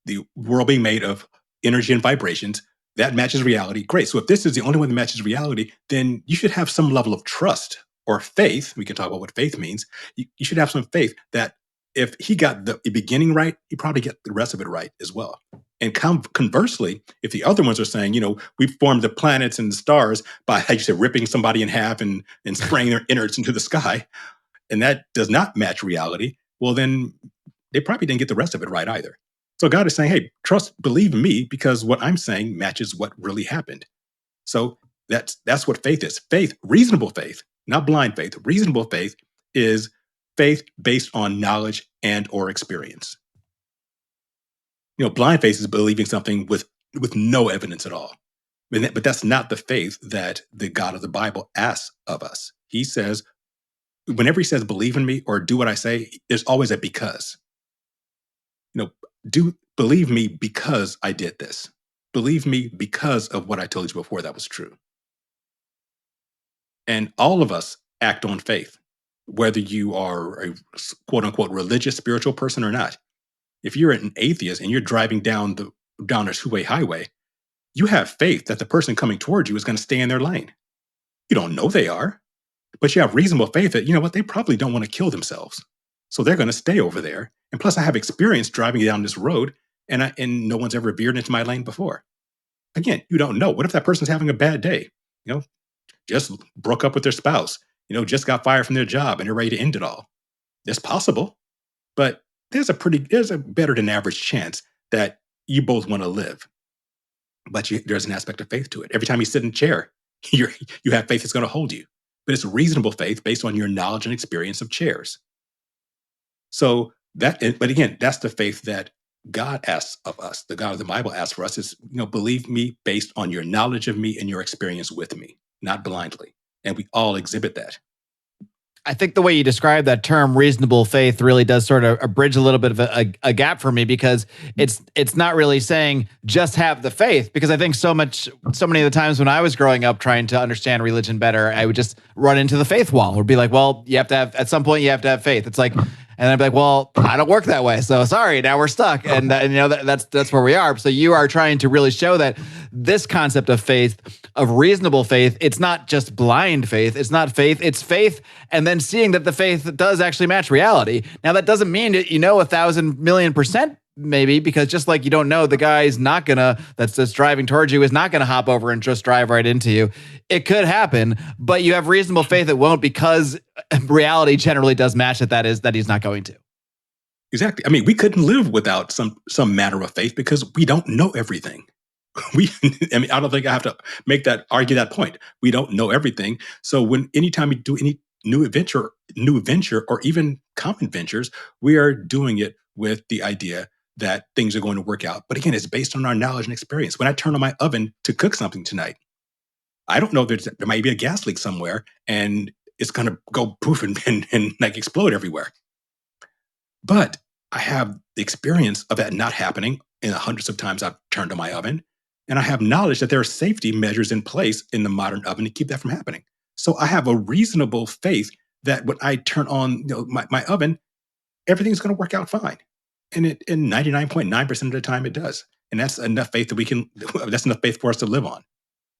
the world being made of energy and vibrations, that matches reality. Great. So if this is the only one that matches reality, then you should have some level of trust or faith. We can talk about what faith means. You should have some faith that if he got the beginning right, he probably get the rest of it right as well. And conversely, if the other ones are saying, we formed the planets and the stars by, like you said, ripping somebody in half and spraying their innards into the sky, and that does not match reality, well, then they probably didn't get the rest of it right either. So God is saying, hey, believe in me because what I'm saying matches what really happened. So that's what faith is. Faith, reasonable faith, not blind faith. Reasonable faith is faith based on knowledge and or experience. Blind faith is believing something with no evidence at all. But that's not the faith that the God of the Bible asks of us. He says, whenever he says believe in me or do what I say, there's always a because. Do believe me because I did this. Believe me because of what I told you before that was true. And all of us act on faith, whether you are a quote unquote religious, spiritual person or not. If you're an atheist and you're driving down a two-way highway, you have faith that the person coming towards you is going to stay in their lane. You don't know they are, but you have reasonable faith that, they probably don't want to kill themselves. So they're going to stay over there. And plus, I have experience driving down this road and no one's ever veered into my lane before. Again, you don't know. What if that person's having a bad day? Just broke up with their spouse, just got fired from their job and they're ready to end it all. It's possible, but there's a better than average chance that you both want to live. But there's an aspect of faith to it. Every time you sit in a chair, you have faith that's going to hold you. But it's reasonable faith based on your knowledge and experience of chairs. So but again, that's the faith that God asks of us. The God of the Bible asks for us is, believe me based on your knowledge of me and your experience with me, not blindly. And we all exhibit that. I think the way you describe that term reasonable faith really does sort of bridge a little bit of a gap for me, because it's not really saying just have the faith, because I think so many of the times when I was growing up trying to understand religion better, I would just run into the faith wall or be like, well, you have to have, at some point you have to have faith. It's like, and I'd be like, well, I don't work that way. So sorry, now we're stuck. And that's where we are. So you are trying to really show that this concept of faith, of reasonable faith, it's not just blind faith. It's not faith. It's faith. And then seeing that the faith does actually match reality. Now, that doesn't mean that 1,000,000,000% maybe, because just like you don't know the guy's not gonna, that's just driving towards you is not gonna hop over and just drive right into you. It could happen, but you have reasonable faith it won't, because reality generally does match that he's not going to. Exactly. I mean, we couldn't live without some matter of faith because we don't know everything. I don't think I have to argue that point. We don't know everything. So anytime we do any new venture, or even common ventures, we are doing it with the idea that things are going to work out. But again, it's based on our knowledge and experience. When I turn on my oven to cook something tonight, I don't know that there might be a gas leak somewhere and it's going to go poof and like explode everywhere. But I have the experience of that not happening in the hundreds of times I've turned on my oven. And I have knowledge that there are safety measures in place in the modern oven to keep that from happening. So I have a reasonable faith that when I turn on my oven, everything's going to work out fine. And in 99.9% of the time it does. And that's enough faith that's enough faith for us to live on.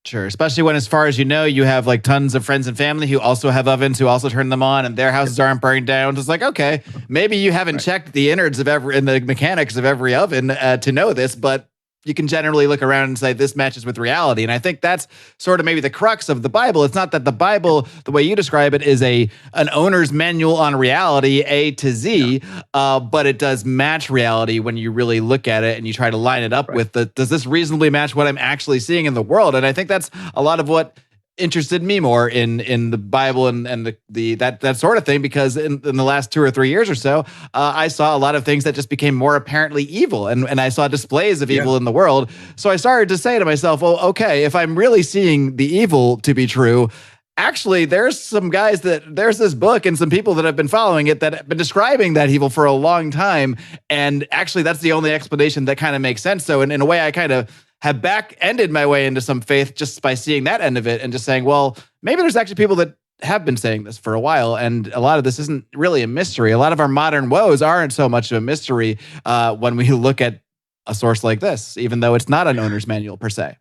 Sure. Especially when, as far as you know, you have like tons of friends and family who also have ovens, who also turn them on, and their houses aren't burned down. It's like, okay, maybe you haven't checked the innards of and the mechanics of every oven to know this, but you can generally look around and say this matches with reality. And I think that's sort of maybe the crux of the Bible. It's not that the Bible, the way you describe it, is an owner's manual on reality, A to Z, but it does match reality when you really look at it and you try to line it up with does this reasonably match what I'm actually seeing in the world? And I think that's a lot of what interested me more in the Bible and that sort of thing, because in the last 2 or 3 years or so, I saw a lot of things that just became more apparently evil, and I saw displays of evil in the world. So I started to say to myself, well, okay, if I'm really seeing the evil to be true, actually, there's there's this book and some people that have been following it that have been describing that evil for a long time. And actually, that's the only explanation that kind of makes sense. So in a way, I kind of have back-ended my way into some faith just by seeing that end of it and just saying, well, maybe there's actually people that have been saying this for a while, and a lot of this isn't really a mystery. A lot of our modern woes aren't so much of a mystery when we look at a source like this, even though it's not an owner's manual per se.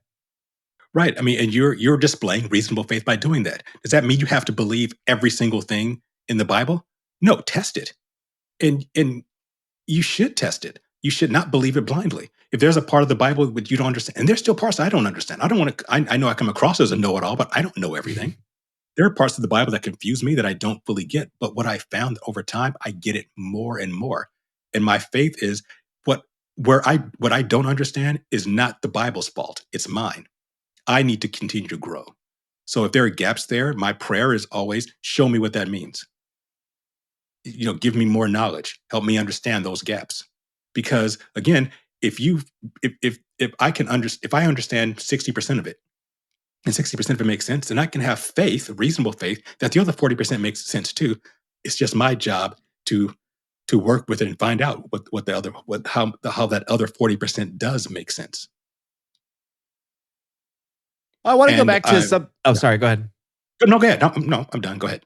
Right. I mean, and you're displaying reasonable faith by doing that. Does that mean you have to believe every single thing in the Bible? No, test it. And you should test it. you should not believe it blindly. If there's a part of the Bible that you don't understand, and there's still parts I don't understand. I don't want to. I know I come across as a know-it-all, but I don't know everything. There are parts of the Bible that confuse me that I don't fully get. But what I found over time, I get it more and more. And my faith is what I don't understand is not the Bible's fault. It's mine. I need to continue to grow. So if there are gaps there, my prayer is always show me what that means. Give me more knowledge. Help me understand those gaps. Because again, if I understand 60% of it, and 60% of it makes sense, then I can have faith, reasonable faith, that the other 40% makes sense too. It's just my job to work with it and find out how that other 40% does make sense. I want to go back to yeah. sorry, go ahead. No, go ahead. No, I'm done. Go ahead.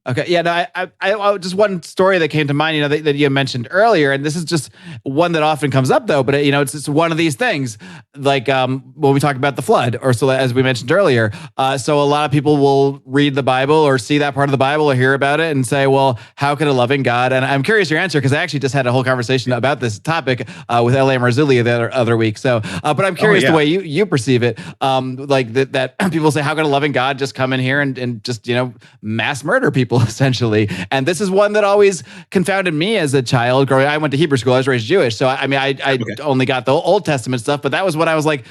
Okay. Yeah. No. I just one story that came to mind. That you mentioned earlier, and this is just one that often comes up, though. But it's one of these things, like when we talk about the flood, or so as we mentioned earlier. So a lot of people will read the Bible or see that part of the Bible or hear about it and say, "Well, how could a loving God?" And I'm curious your answer, because I actually just had a whole conversation about this topic with L.A. Marzulli the other week. So, but I'm curious the way you perceive it. Like that people say, "How could a loving God just come in here and just mass murder people essentially?" And this is one that always confounded me as a child growing. I went to Hebrew school. I was raised Jewish, so I only got the Old Testament stuff. But that was what I was like,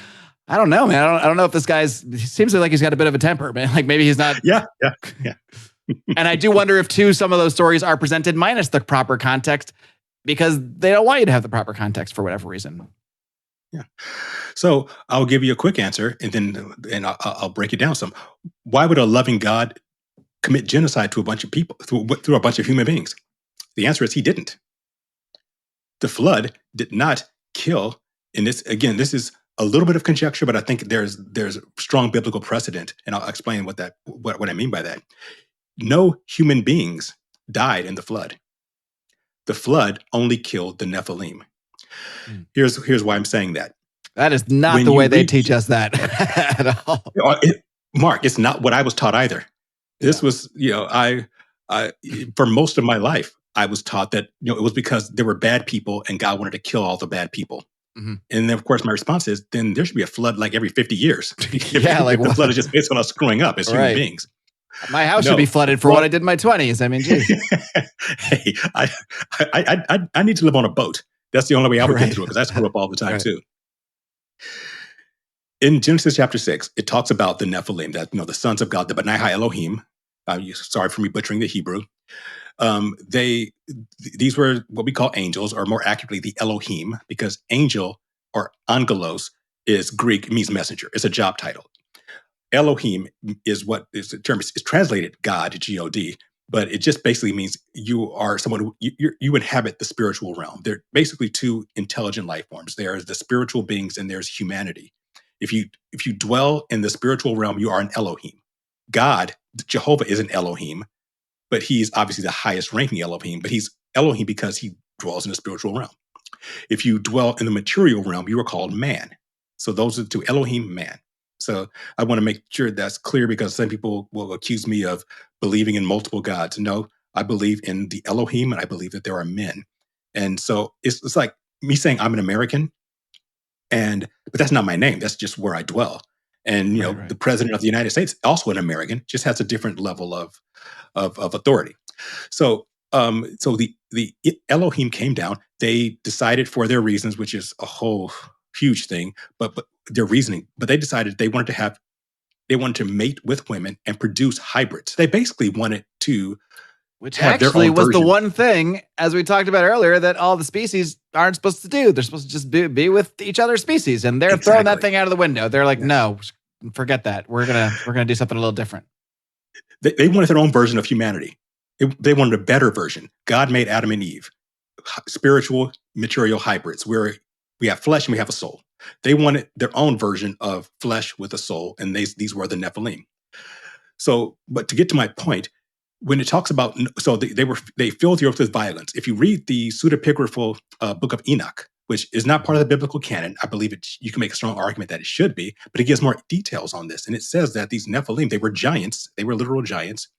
I don't know, man. I don't know if this he seems like he's got a bit of a temper, man. Like maybe he's not. Yeah. And I do wonder if some of those stories are presented minus the proper context, because they don't want you to have the proper context for whatever reason. Yeah. So I'll give you a quick answer, and then I'll break it down some. Why would a loving God commit genocide to a bunch of people, through a bunch of human beings? The answer is he didn't. The flood did not kill. And this is a little bit of conjecture, but I think there's strong biblical precedent, and I'll explain what I mean by that. No human beings died in the flood. The flood only killed the Nephilim. Here's why I'm saying that. That is not the way they teach us that at all. Mark, it's not what I was taught either. This was, I for most of my life, I was taught that, it was because there were bad people and God wanted to kill all the bad people. Mm-hmm. And then, of course, my response is, then there should be a flood like every 50 years. If the flood is just based on us screwing up as human beings. My house should be flooded for what I did in my 20s. I mean, geez. Hey, I need to live on a boat. That's the only way I would get through it, because I screw up all the time too. In Genesis chapter 6, it talks about the Nephilim, that the sons of God, the Benai Elohim. Sorry for me butchering the Hebrew. These were what we call angels, or more accurately, the Elohim, because angel, or angelos, is Greek, means messenger. It's a job title. Elohim is what is the term. It's translated God, G-O-D, but it just basically means you are someone who you inhabit the spiritual realm. There are basically two intelligent life forms. There's the spiritual beings and there's humanity. If you dwell in the spiritual realm, you are an Elohim. God, Jehovah, is an Elohim, but he's obviously the highest ranking Elohim, but he's Elohim because he dwells in the spiritual realm. If you dwell in the material realm, you are called man. So those are the two, Elohim, man. So I want to make sure that's clear, because some people will accuse me of believing in multiple gods. No, I believe in the Elohim, and I believe that there are men. And so it's like me saying I'm an American, but that's not my name. That's just where I dwell. And the president of the United States, also an American, just has a different level of authority. So the Elohim came down. They decided, for their reasons, which is a whole huge thing, but their reasoning. But they decided they wanted to mate with women and produce hybrids. They basically wanted to. Which actually was the one thing, as we talked about earlier, that all the species aren't supposed to do. They're supposed to just be with each other's species, and they're throwing that thing out of the window. They're like, no, forget that. We're gonna do something a little different. They wanted their own version of humanity. They wanted a better version. God made Adam and Eve, spiritual, material hybrids, where we have flesh and we have a soul. They wanted their own version of flesh with a soul, and these were the Nephilim. So, but to get to my point, when it talks about, so they filled the earth with violence. If you read the pseudepigraphal book of Enoch, which is not part of the biblical canon, I believe you can make a strong argument that it should be, but it gives more details on this. And it says that these Nephilim, they were giants. They were literal giants.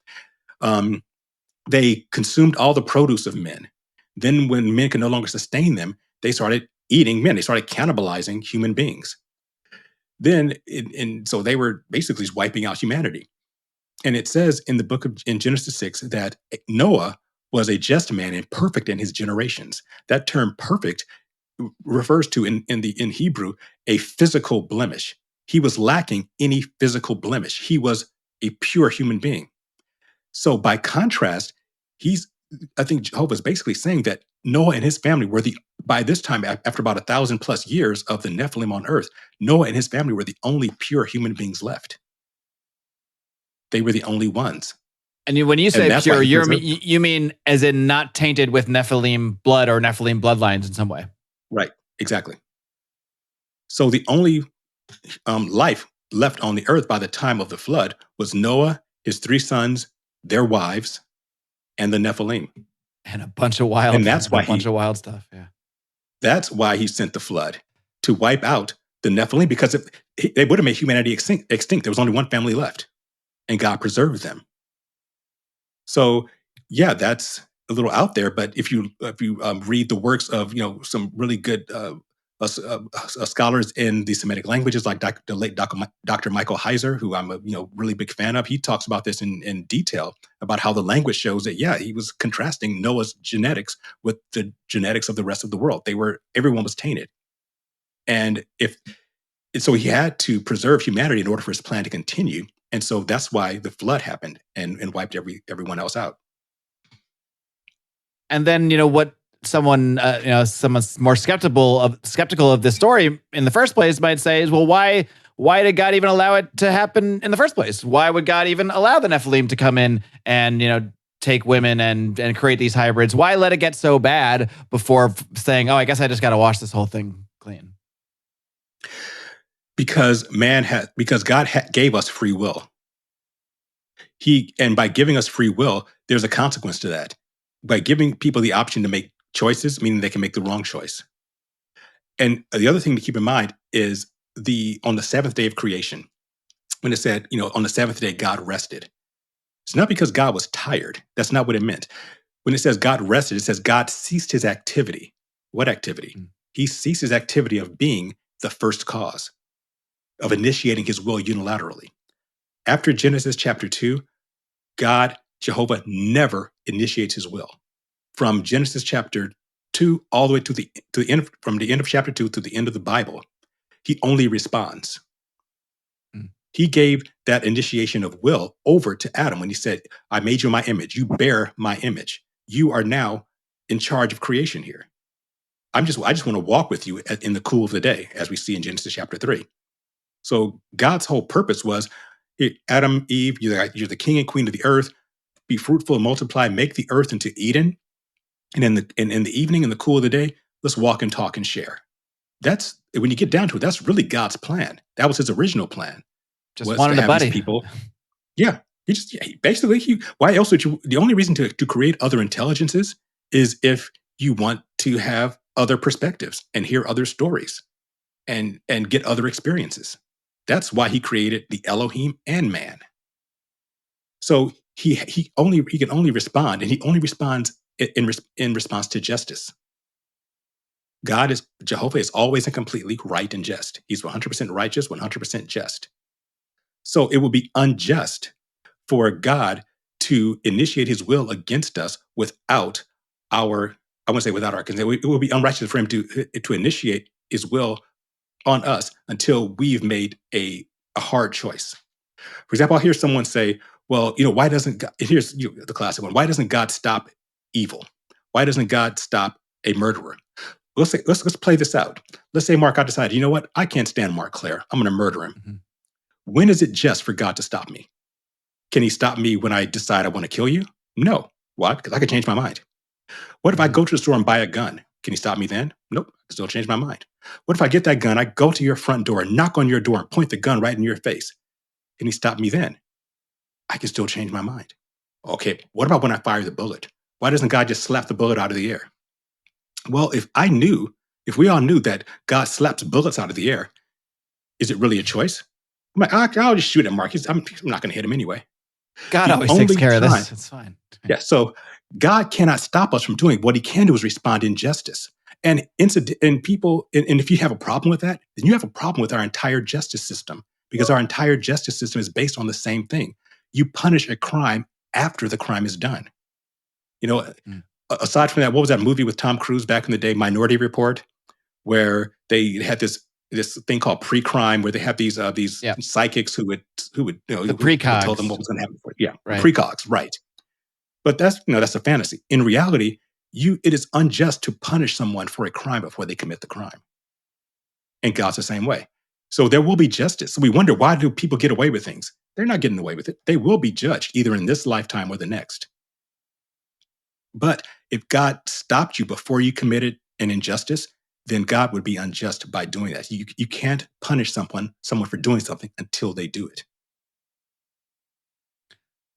They consumed all the produce of men. Then when men could no longer sustain them, they started eating men. They started cannibalizing human beings. Then, so they were basically just wiping out humanity. And it says in the book of in Genesis 6 that Noah was a just man and perfect in his generations. That term perfect refers to in Hebrew a physical blemish. He was lacking any physical blemish. He was a pure human being. So by contrast, I think Jehovah is basically saying that Noah and his family were by this time, after about 1,000+ years of the Nephilim on earth, Noah and his family were the only pure human beings left. They were the only ones. And when you say pure, you mean as in not tainted with Nephilim blood or Nephilim bloodlines in some way. Right, exactly. So the only life left on the earth by the time of the flood was Noah, his 3 sons, their wives, and the Nephilim. And a bunch of wild, and that's why a bunch of wild stuff. Yeah. That's why he sent the flood, to wipe out the Nephilim, because they would have made humanity extinct. There was only one family left, and God preserved them. So, yeah, that's a little out there. But if you read the works of some really good scholars in the Semitic languages, like the late Dr. Michael Heiser, who I'm a really big fan of, he talks about this in detail about how the language shows that he was contrasting Noah's genetics with the genetics of the rest of the world. Everyone was tainted, and so he had to preserve humanity in order for his plan to continue. And so that's why the flood happened and wiped everyone else out. And then what someone someone's more skeptical of this story in the first place might say is, well, why did God even allow it to happen in the first place? Why would God even allow the Nephilim to come in and take women and create these hybrids? Why let it get so bad before saying, oh, I guess I just got to wash this whole thing clean? Because God gave us free will. And by giving us free will, there's a consequence to that. By giving people the option to make choices, meaning they can make the wrong choice. And the other thing to keep in mind is on the 7th day of creation, when it said, on the 7th day, God rested. It's not because God was tired. That's not what it meant. When it says God rested, it says God ceased his activity. What activity? He ceased his activity of being the first cause, of initiating his will unilaterally. After Genesis chapter 2, God, Jehovah, never initiates his will. From Genesis chapter 2 all the way to the end, from the end of chapter 2 to the end of the Bible, he only responds. He gave that initiation of will over to Adam when he said, I made you in my image. You bear my image. You are now in charge of creation here. I just want to walk with you in the cool of the day, as we see in Genesis chapter 3. So God's whole purpose was, Adam, Eve, you're the king and queen of the earth. Be fruitful and multiply. Make the earth into Eden. And in the evening, in the cool of the day, let's walk and talk and share. That's, when you get down to it, that's really God's plan. That was his original plan. Just wanted a buddy. People. Yeah. Why else would you? The only reason to create other intelligences is if you want to have other perspectives and hear other stories and get other experiences. That's why he created the Elohim and man. So he can only respond, and he only responds in response to justice. Jehovah is always and completely right and just. He's 100% righteous, 100% just. So it would be unjust for God to initiate his will against us without our consent. It would be unrighteous for him to initiate his will on us until we've made a hard choice. For example, I'll hear someone say, well, why doesn't God, here's the classic one, why doesn't God stop evil? Why doesn't God stop a murderer? Let's play this out. Let's say Marc, I decided, you know what? I can't stand Marc Claire. I'm going to murder him. Mm-hmm. When is it just for God to stop me? Can he stop me when I decide I want to kill you? No. Why? Because I can change my mind. What if I go to the store and buy a gun? Can he stop me then? Nope. I can still change my mind. What if I get that gun, I go to your front door, knock on your door, and point the gun right in your face? Can he stop me then? I can still change my mind. Okay, what about when I fire the bullet? Why doesn't God just slap the bullet out of the air? Well, if we all knew that God slaps bullets out of the air, is it really a choice? I'm like, I'll just shoot at Marc. I'm not going to hit him anyway. God always takes care of this. It's fine. Yeah, so God cannot stop us from doing. What he can do is respond in justice. And people, and if you have a problem with that, then you have a problem with our entire justice system, because our entire justice system is based on the same thing. You punish a crime after the crime is done. You know, Mm. aside from that, what was that movie with Tom Cruise back in the day, Minority Report, where they had this thing called pre-crime, where they have these Yeah. psychics who would The who would tell them precogs. what was going to happen. Yeah, Right. precogs, right? But that's a fantasy. In reality, it is unjust to punish someone for a crime before they commit the crime, and God's the same way. So there will be justice. So we wonder, why do people get away with things? They're not getting away with it. They will be judged either in this lifetime or the next. But if God stopped you before you committed an injustice, then God would be unjust by doing that. You can't punish someone for doing something until they do it.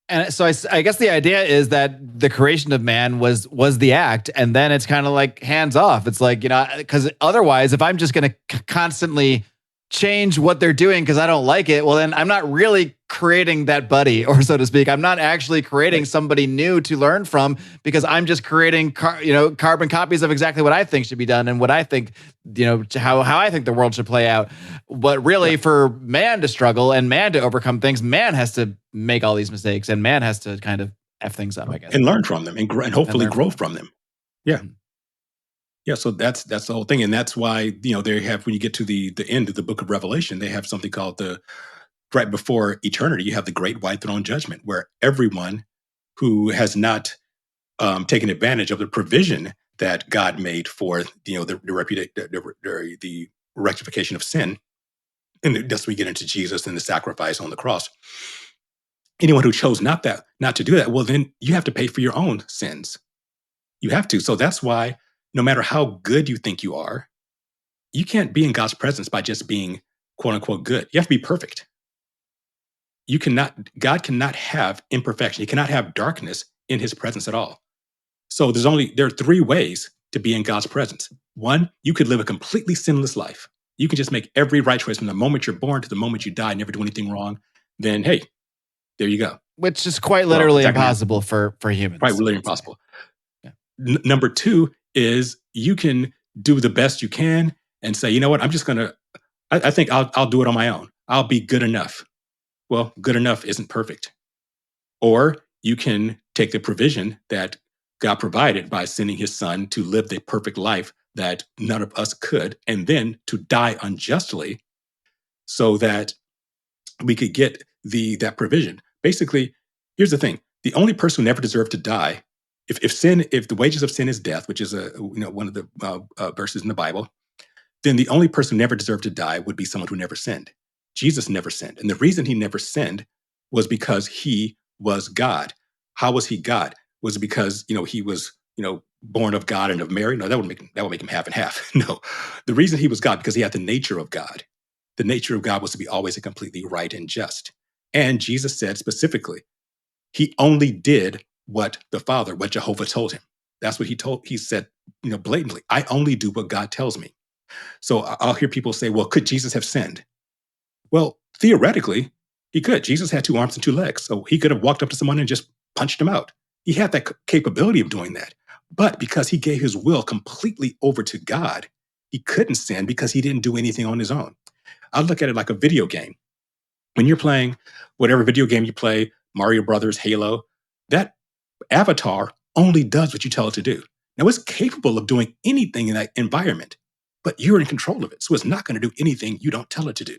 And so I guess the idea is that the creation of man was the act, and then it's kind of like hands off. It's like, because otherwise, if I'm just going to constantly change what they're doing because I don't like it, well, then I'm not really creating that buddy, or so to speak. I'm not actually creating somebody new to learn from, because I'm just creating carbon copies of exactly what I think should be done and what I think, how I think the world should play out. But really, for man to struggle and man to overcome things, man has to make all these mistakes, and man has to kind of F things up, I guess. And learn from them, and hopefully grow from them. Yeah. Mm-hmm. Yeah, so that's the whole thing, and that's why they have, when you get to the end of the book of Revelation, they have something called right before eternity, you have the Great White Throne Judgment, where everyone who has not taken advantage of the provision that God made for the rectification of sin, and thus we get into Jesus and the sacrifice on the cross. Anyone who chose not to do that, well, then you have to pay for your own sins. You have to. So that's why, no matter how good you think you are, you can't be in God's presence by just being quote unquote good. You have to be perfect. God cannot have imperfection. He cannot have darkness in his presence at all. So there are three ways to be in God's presence. One, you could live a completely sinless life. You can just make every right choice from the moment you're born to the moment you die, never do anything wrong. Then, hey, there you go. Which is quite literally impossible for humans. Quite literally impossible. Yeah. Number two is, you can do the best you can and say, you know what, I'm just going to, I think I'll do it on my own. I'll be good enough. Well, good enough isn't perfect. Or you can take the provision that God provided by sending his son to live the perfect life that none of us could, and then to die unjustly so that we could get that provision. Basically, here's the thing. The only person who never deserved to die, if the wages of sin is death, which is one of the verses in the Bible, then the only person who never deserved to die would be someone who never sinned. Jesus never sinned. And the reason he never sinned was because he was God. How was he God? Was it because, he was, born of God and of Mary? No, that would make him half and half. No, the reason he was God, because he had the nature of God. The nature of God was to be always and completely right and just. And Jesus said specifically, he only did what Jehovah told him. That's what he said, blatantly. I only do what God tells me. So I'll hear people say, well, could Jesus have sinned? Well, theoretically, he could. Jesus had 2 arms and 2 legs, so he could have walked up to someone and just punched him out. He had that capability of doing that. But because he gave his will completely over to God, he couldn't sin because he didn't do anything on his own. I look at it like a video game. When you're playing whatever video game you play, Mario Brothers, Halo, that avatar only does what you tell it to do. Now, it's capable of doing anything in that environment, but you're in control of it. So it's not going to do anything you don't tell it to do.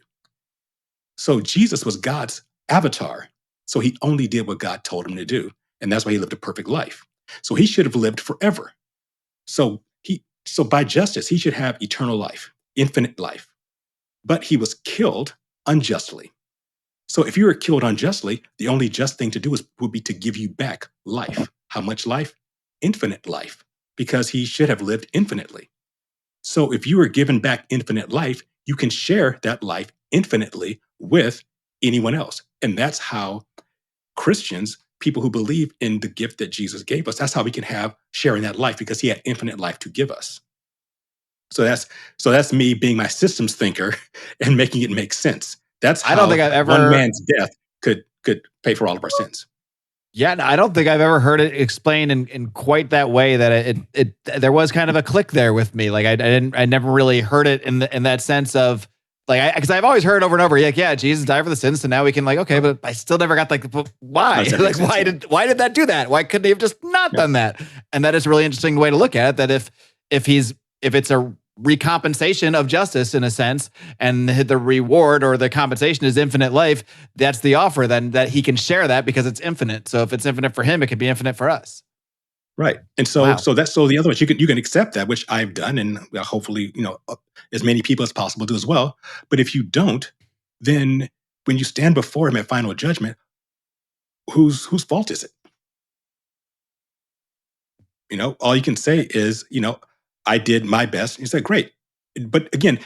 So Jesus was God's avatar. So he only did what God told him to do. And that's why he lived a perfect life. So he should have lived forever. So by justice, he should have eternal life, infinite life. But he was killed unjustly. So if you were killed unjustly, the only just thing to do would be to give you back life. How much life? Infinite life, because he should have lived infinitely. So if you were given back infinite life, you can share that life infinitely with anyone else. And that's how Christians, people who believe in the gift that Jesus gave us, that's how we can have sharing that life, because he had infinite life to give us. So that's me being my systems thinker and making it make sense. That's how I don't think I've ever one man's death could pay for all of our sins. Yeah, I don't think I've ever heard it explained in quite that way. That there was kind of a click there with me. Like I never really heard it in that sense of like, because I've always heard over and over, like, yeah, Jesus died for the sins, so now we can like, okay, but I still never got like, but How why? does that make Like, sense? Yeah. why did that do that? Why couldn't he have just not Yeah. done that? And that is a really interesting way to look at it. That if it's a recompensation of justice in a sense, and the reward or the compensation is infinite life, that's the offer. Then that he can share that because it's infinite. So if it's infinite for him, it could be infinite for us. Right. And Wow. so the other ones you can accept that, which I've done, and hopefully as many people as possible do as well. But if you don't, then when you stand before him at final judgment, whose fault is it? All you can say is, I did my best. You said, great. But again,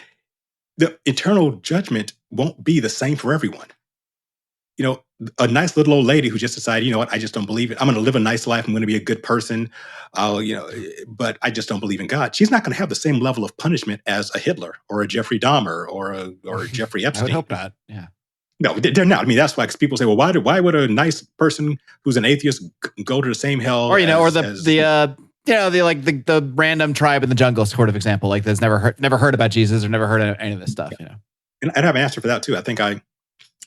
the eternal judgment won't be the same for everyone. you know, a nice little old lady who just decided, you know what, I just don't believe it. I'm going to live a nice life. I'm going to be a good person. But I just don't believe in God. She's not going to have the same level of punishment as a Hitler or a Jeffrey Dahmer or a Jeffrey I would Epstein. hope not. Yeah. No, they're not. I mean, that's why people say, well, why would a nice person who's an atheist go to the same hell Or or as the random tribe in the jungle sort of example, like that's never heard about Jesus or never heard of any of this stuff. And I have an answer for that too. I think I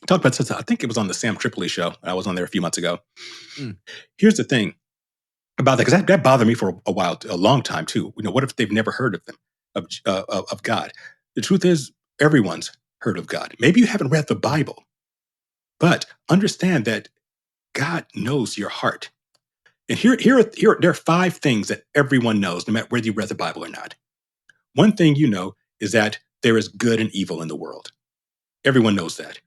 talked about this. I think it was on the Sam Tripoli show. I was on there a few months ago. Mm. Here's the thing about that, because that bothered me for a while, a long time too. What if they've never heard of them, of God? The truth is, everyone's heard of God. Maybe you haven't read the Bible, but understand that God knows your heart. And there are 5 things that everyone knows, no matter whether you read the Bible or not. One thing you know is that there is good and evil in the world. Everyone knows that.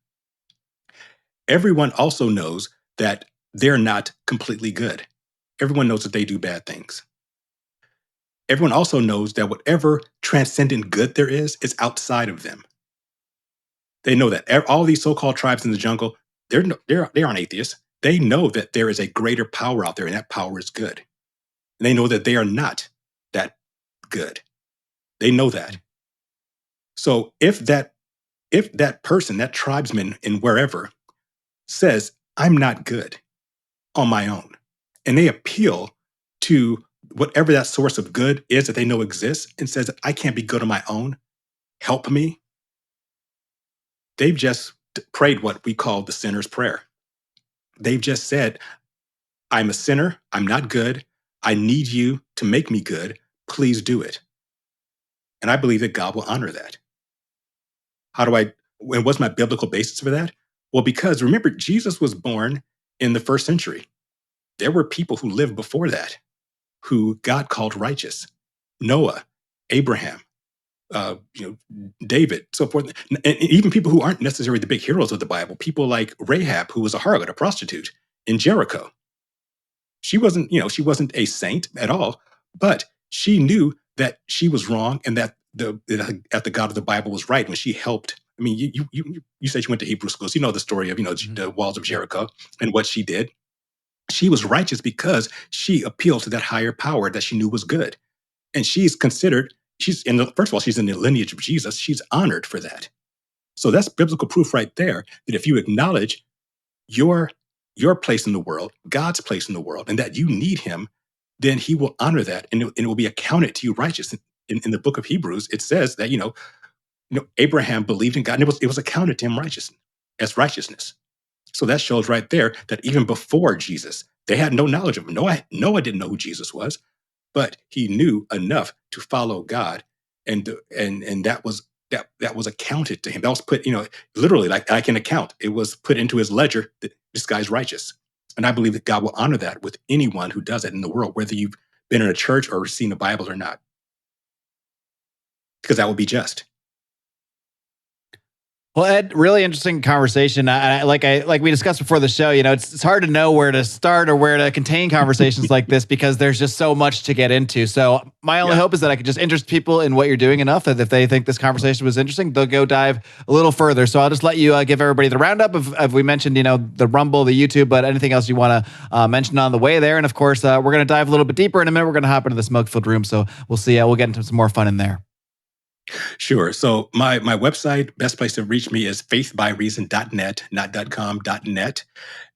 Everyone also knows that they're not completely good. Everyone knows that they do bad things. Everyone also knows that whatever transcendent good there is outside of them. They know that all these so-called tribes in the jungle, they aren't atheists. They know that there is a greater power out there, and that power is good. And they know that they are not that good. They know that. So if that person, that tribesman in wherever, says, I'm not good on my own, and they appeal to whatever that source of good is that they know exists and says, I can't be good on my own, help me, they've just prayed what we call the sinner's prayer. They've just said, I'm a sinner, I'm not good, I need you to make me good, please do it. And I believe that God will honor that. And what's my biblical basis for that? Well, because remember, Jesus was born in the 1st century. There were people who lived before that who God called righteous. Noah, Abraham, David, so forth. And even people who aren't necessarily the big heroes of the Bible, people like Rahab, who was a harlot, a prostitute in Jericho. She wasn't a saint at all, but she knew that she was wrong and that the God of the Bible was right when she helped. I mean, you said you went to Hebrew schools. You know the story of the walls of Jericho and what she did. She was righteous because she appealed to that higher power that she knew was good, and first of all, she's in the lineage of Jesus. She's honored for that. So that's biblical proof right there that if you acknowledge your place in the world, God's place in the world, and that you need Him, then He will honor that, and it will be accounted to you righteous. In the book of Hebrews, it says that Abraham believed in God, and it was accounted to him as righteousness. So that shows right there that even before Jesus, they had no knowledge of him. Noah didn't know who Jesus was, but he knew enough to follow God, and that was accounted to him. That was put, literally like an account. It was put into his ledger that this guy's righteous. And I believe that God will honor that with anyone who does it in the world, whether you've been in a church or seen the Bible or not, because that will be just. Well, Ed, really interesting conversation. Like we discussed before the show, it's hard to know where to start or where to contain conversations like this because there's just so much to get into. So my only hope is that I could just interest people in what you're doing enough that if they think this conversation was interesting, they'll go dive a little further. So I'll just let you give everybody the roundup of we mentioned, the Rumble, the YouTube, but anything else you want to mention on the way there. And of course, we're going to dive a little bit deeper in a minute. We're going to hop into the smoke-filled room. So we'll see. We'll get into some more fun in there. Sure. So my website, best place to reach me is faithbyreason.net, not .com, .net.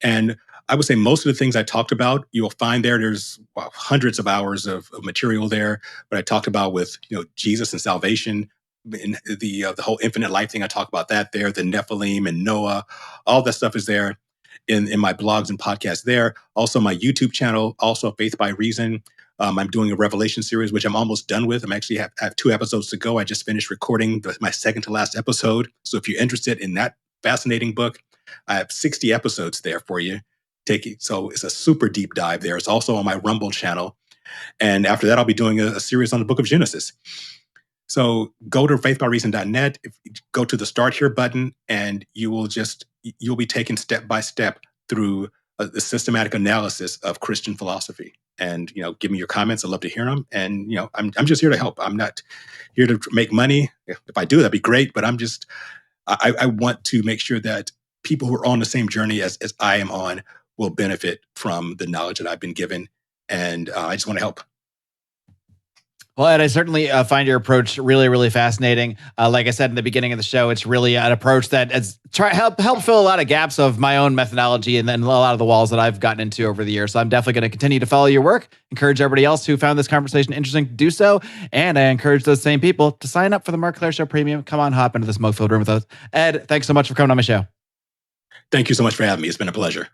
And I would say most of the things I talked about, you'll find there. There's hundreds of hours of material there. But I talked about with Jesus and salvation, and the whole infinite life thing. I talk about that there. The Nephilim and Noah, all that stuff is there in my blogs and podcasts there. Also, my YouTube channel, also Faith by Reason. I'm doing a Revelation series, which I'm almost done with. I'm actually have 2 episodes to go. I just finished recording my second to last episode. So if you're interested in that fascinating book, I have 60 episodes there for you. So it's a super deep dive there. It's also on my Rumble channel. And after that, I'll be doing a series on the book of Genesis. So go to faithbyreason.net, go to the Start Here button, and you'll be taken step by step through the systematic analysis of Christian philosophy. And give me your comments. I'd love to hear them. And I'm just here to help. I'm not here to make money. If I do, that'd be great. But I want to make sure that people who are on the same journey as I am on will benefit from the knowledge that I've been given. And I just want to help. Well, Ed, I certainly find your approach really, really fascinating. Like I said in the beginning of the show, it's really an approach that has help fill a lot of gaps of my own methodology and then a lot of the walls that I've gotten into over the years. So I'm definitely going to continue to follow your work. Encourage everybody else who found this conversation interesting to do so. And I encourage those same people to sign up for the Marc Clair Show Premium. Come on, hop into the smoke-filled room with us. Ed, thanks so much for coming on my show. Thank you so much for having me. It's been a pleasure.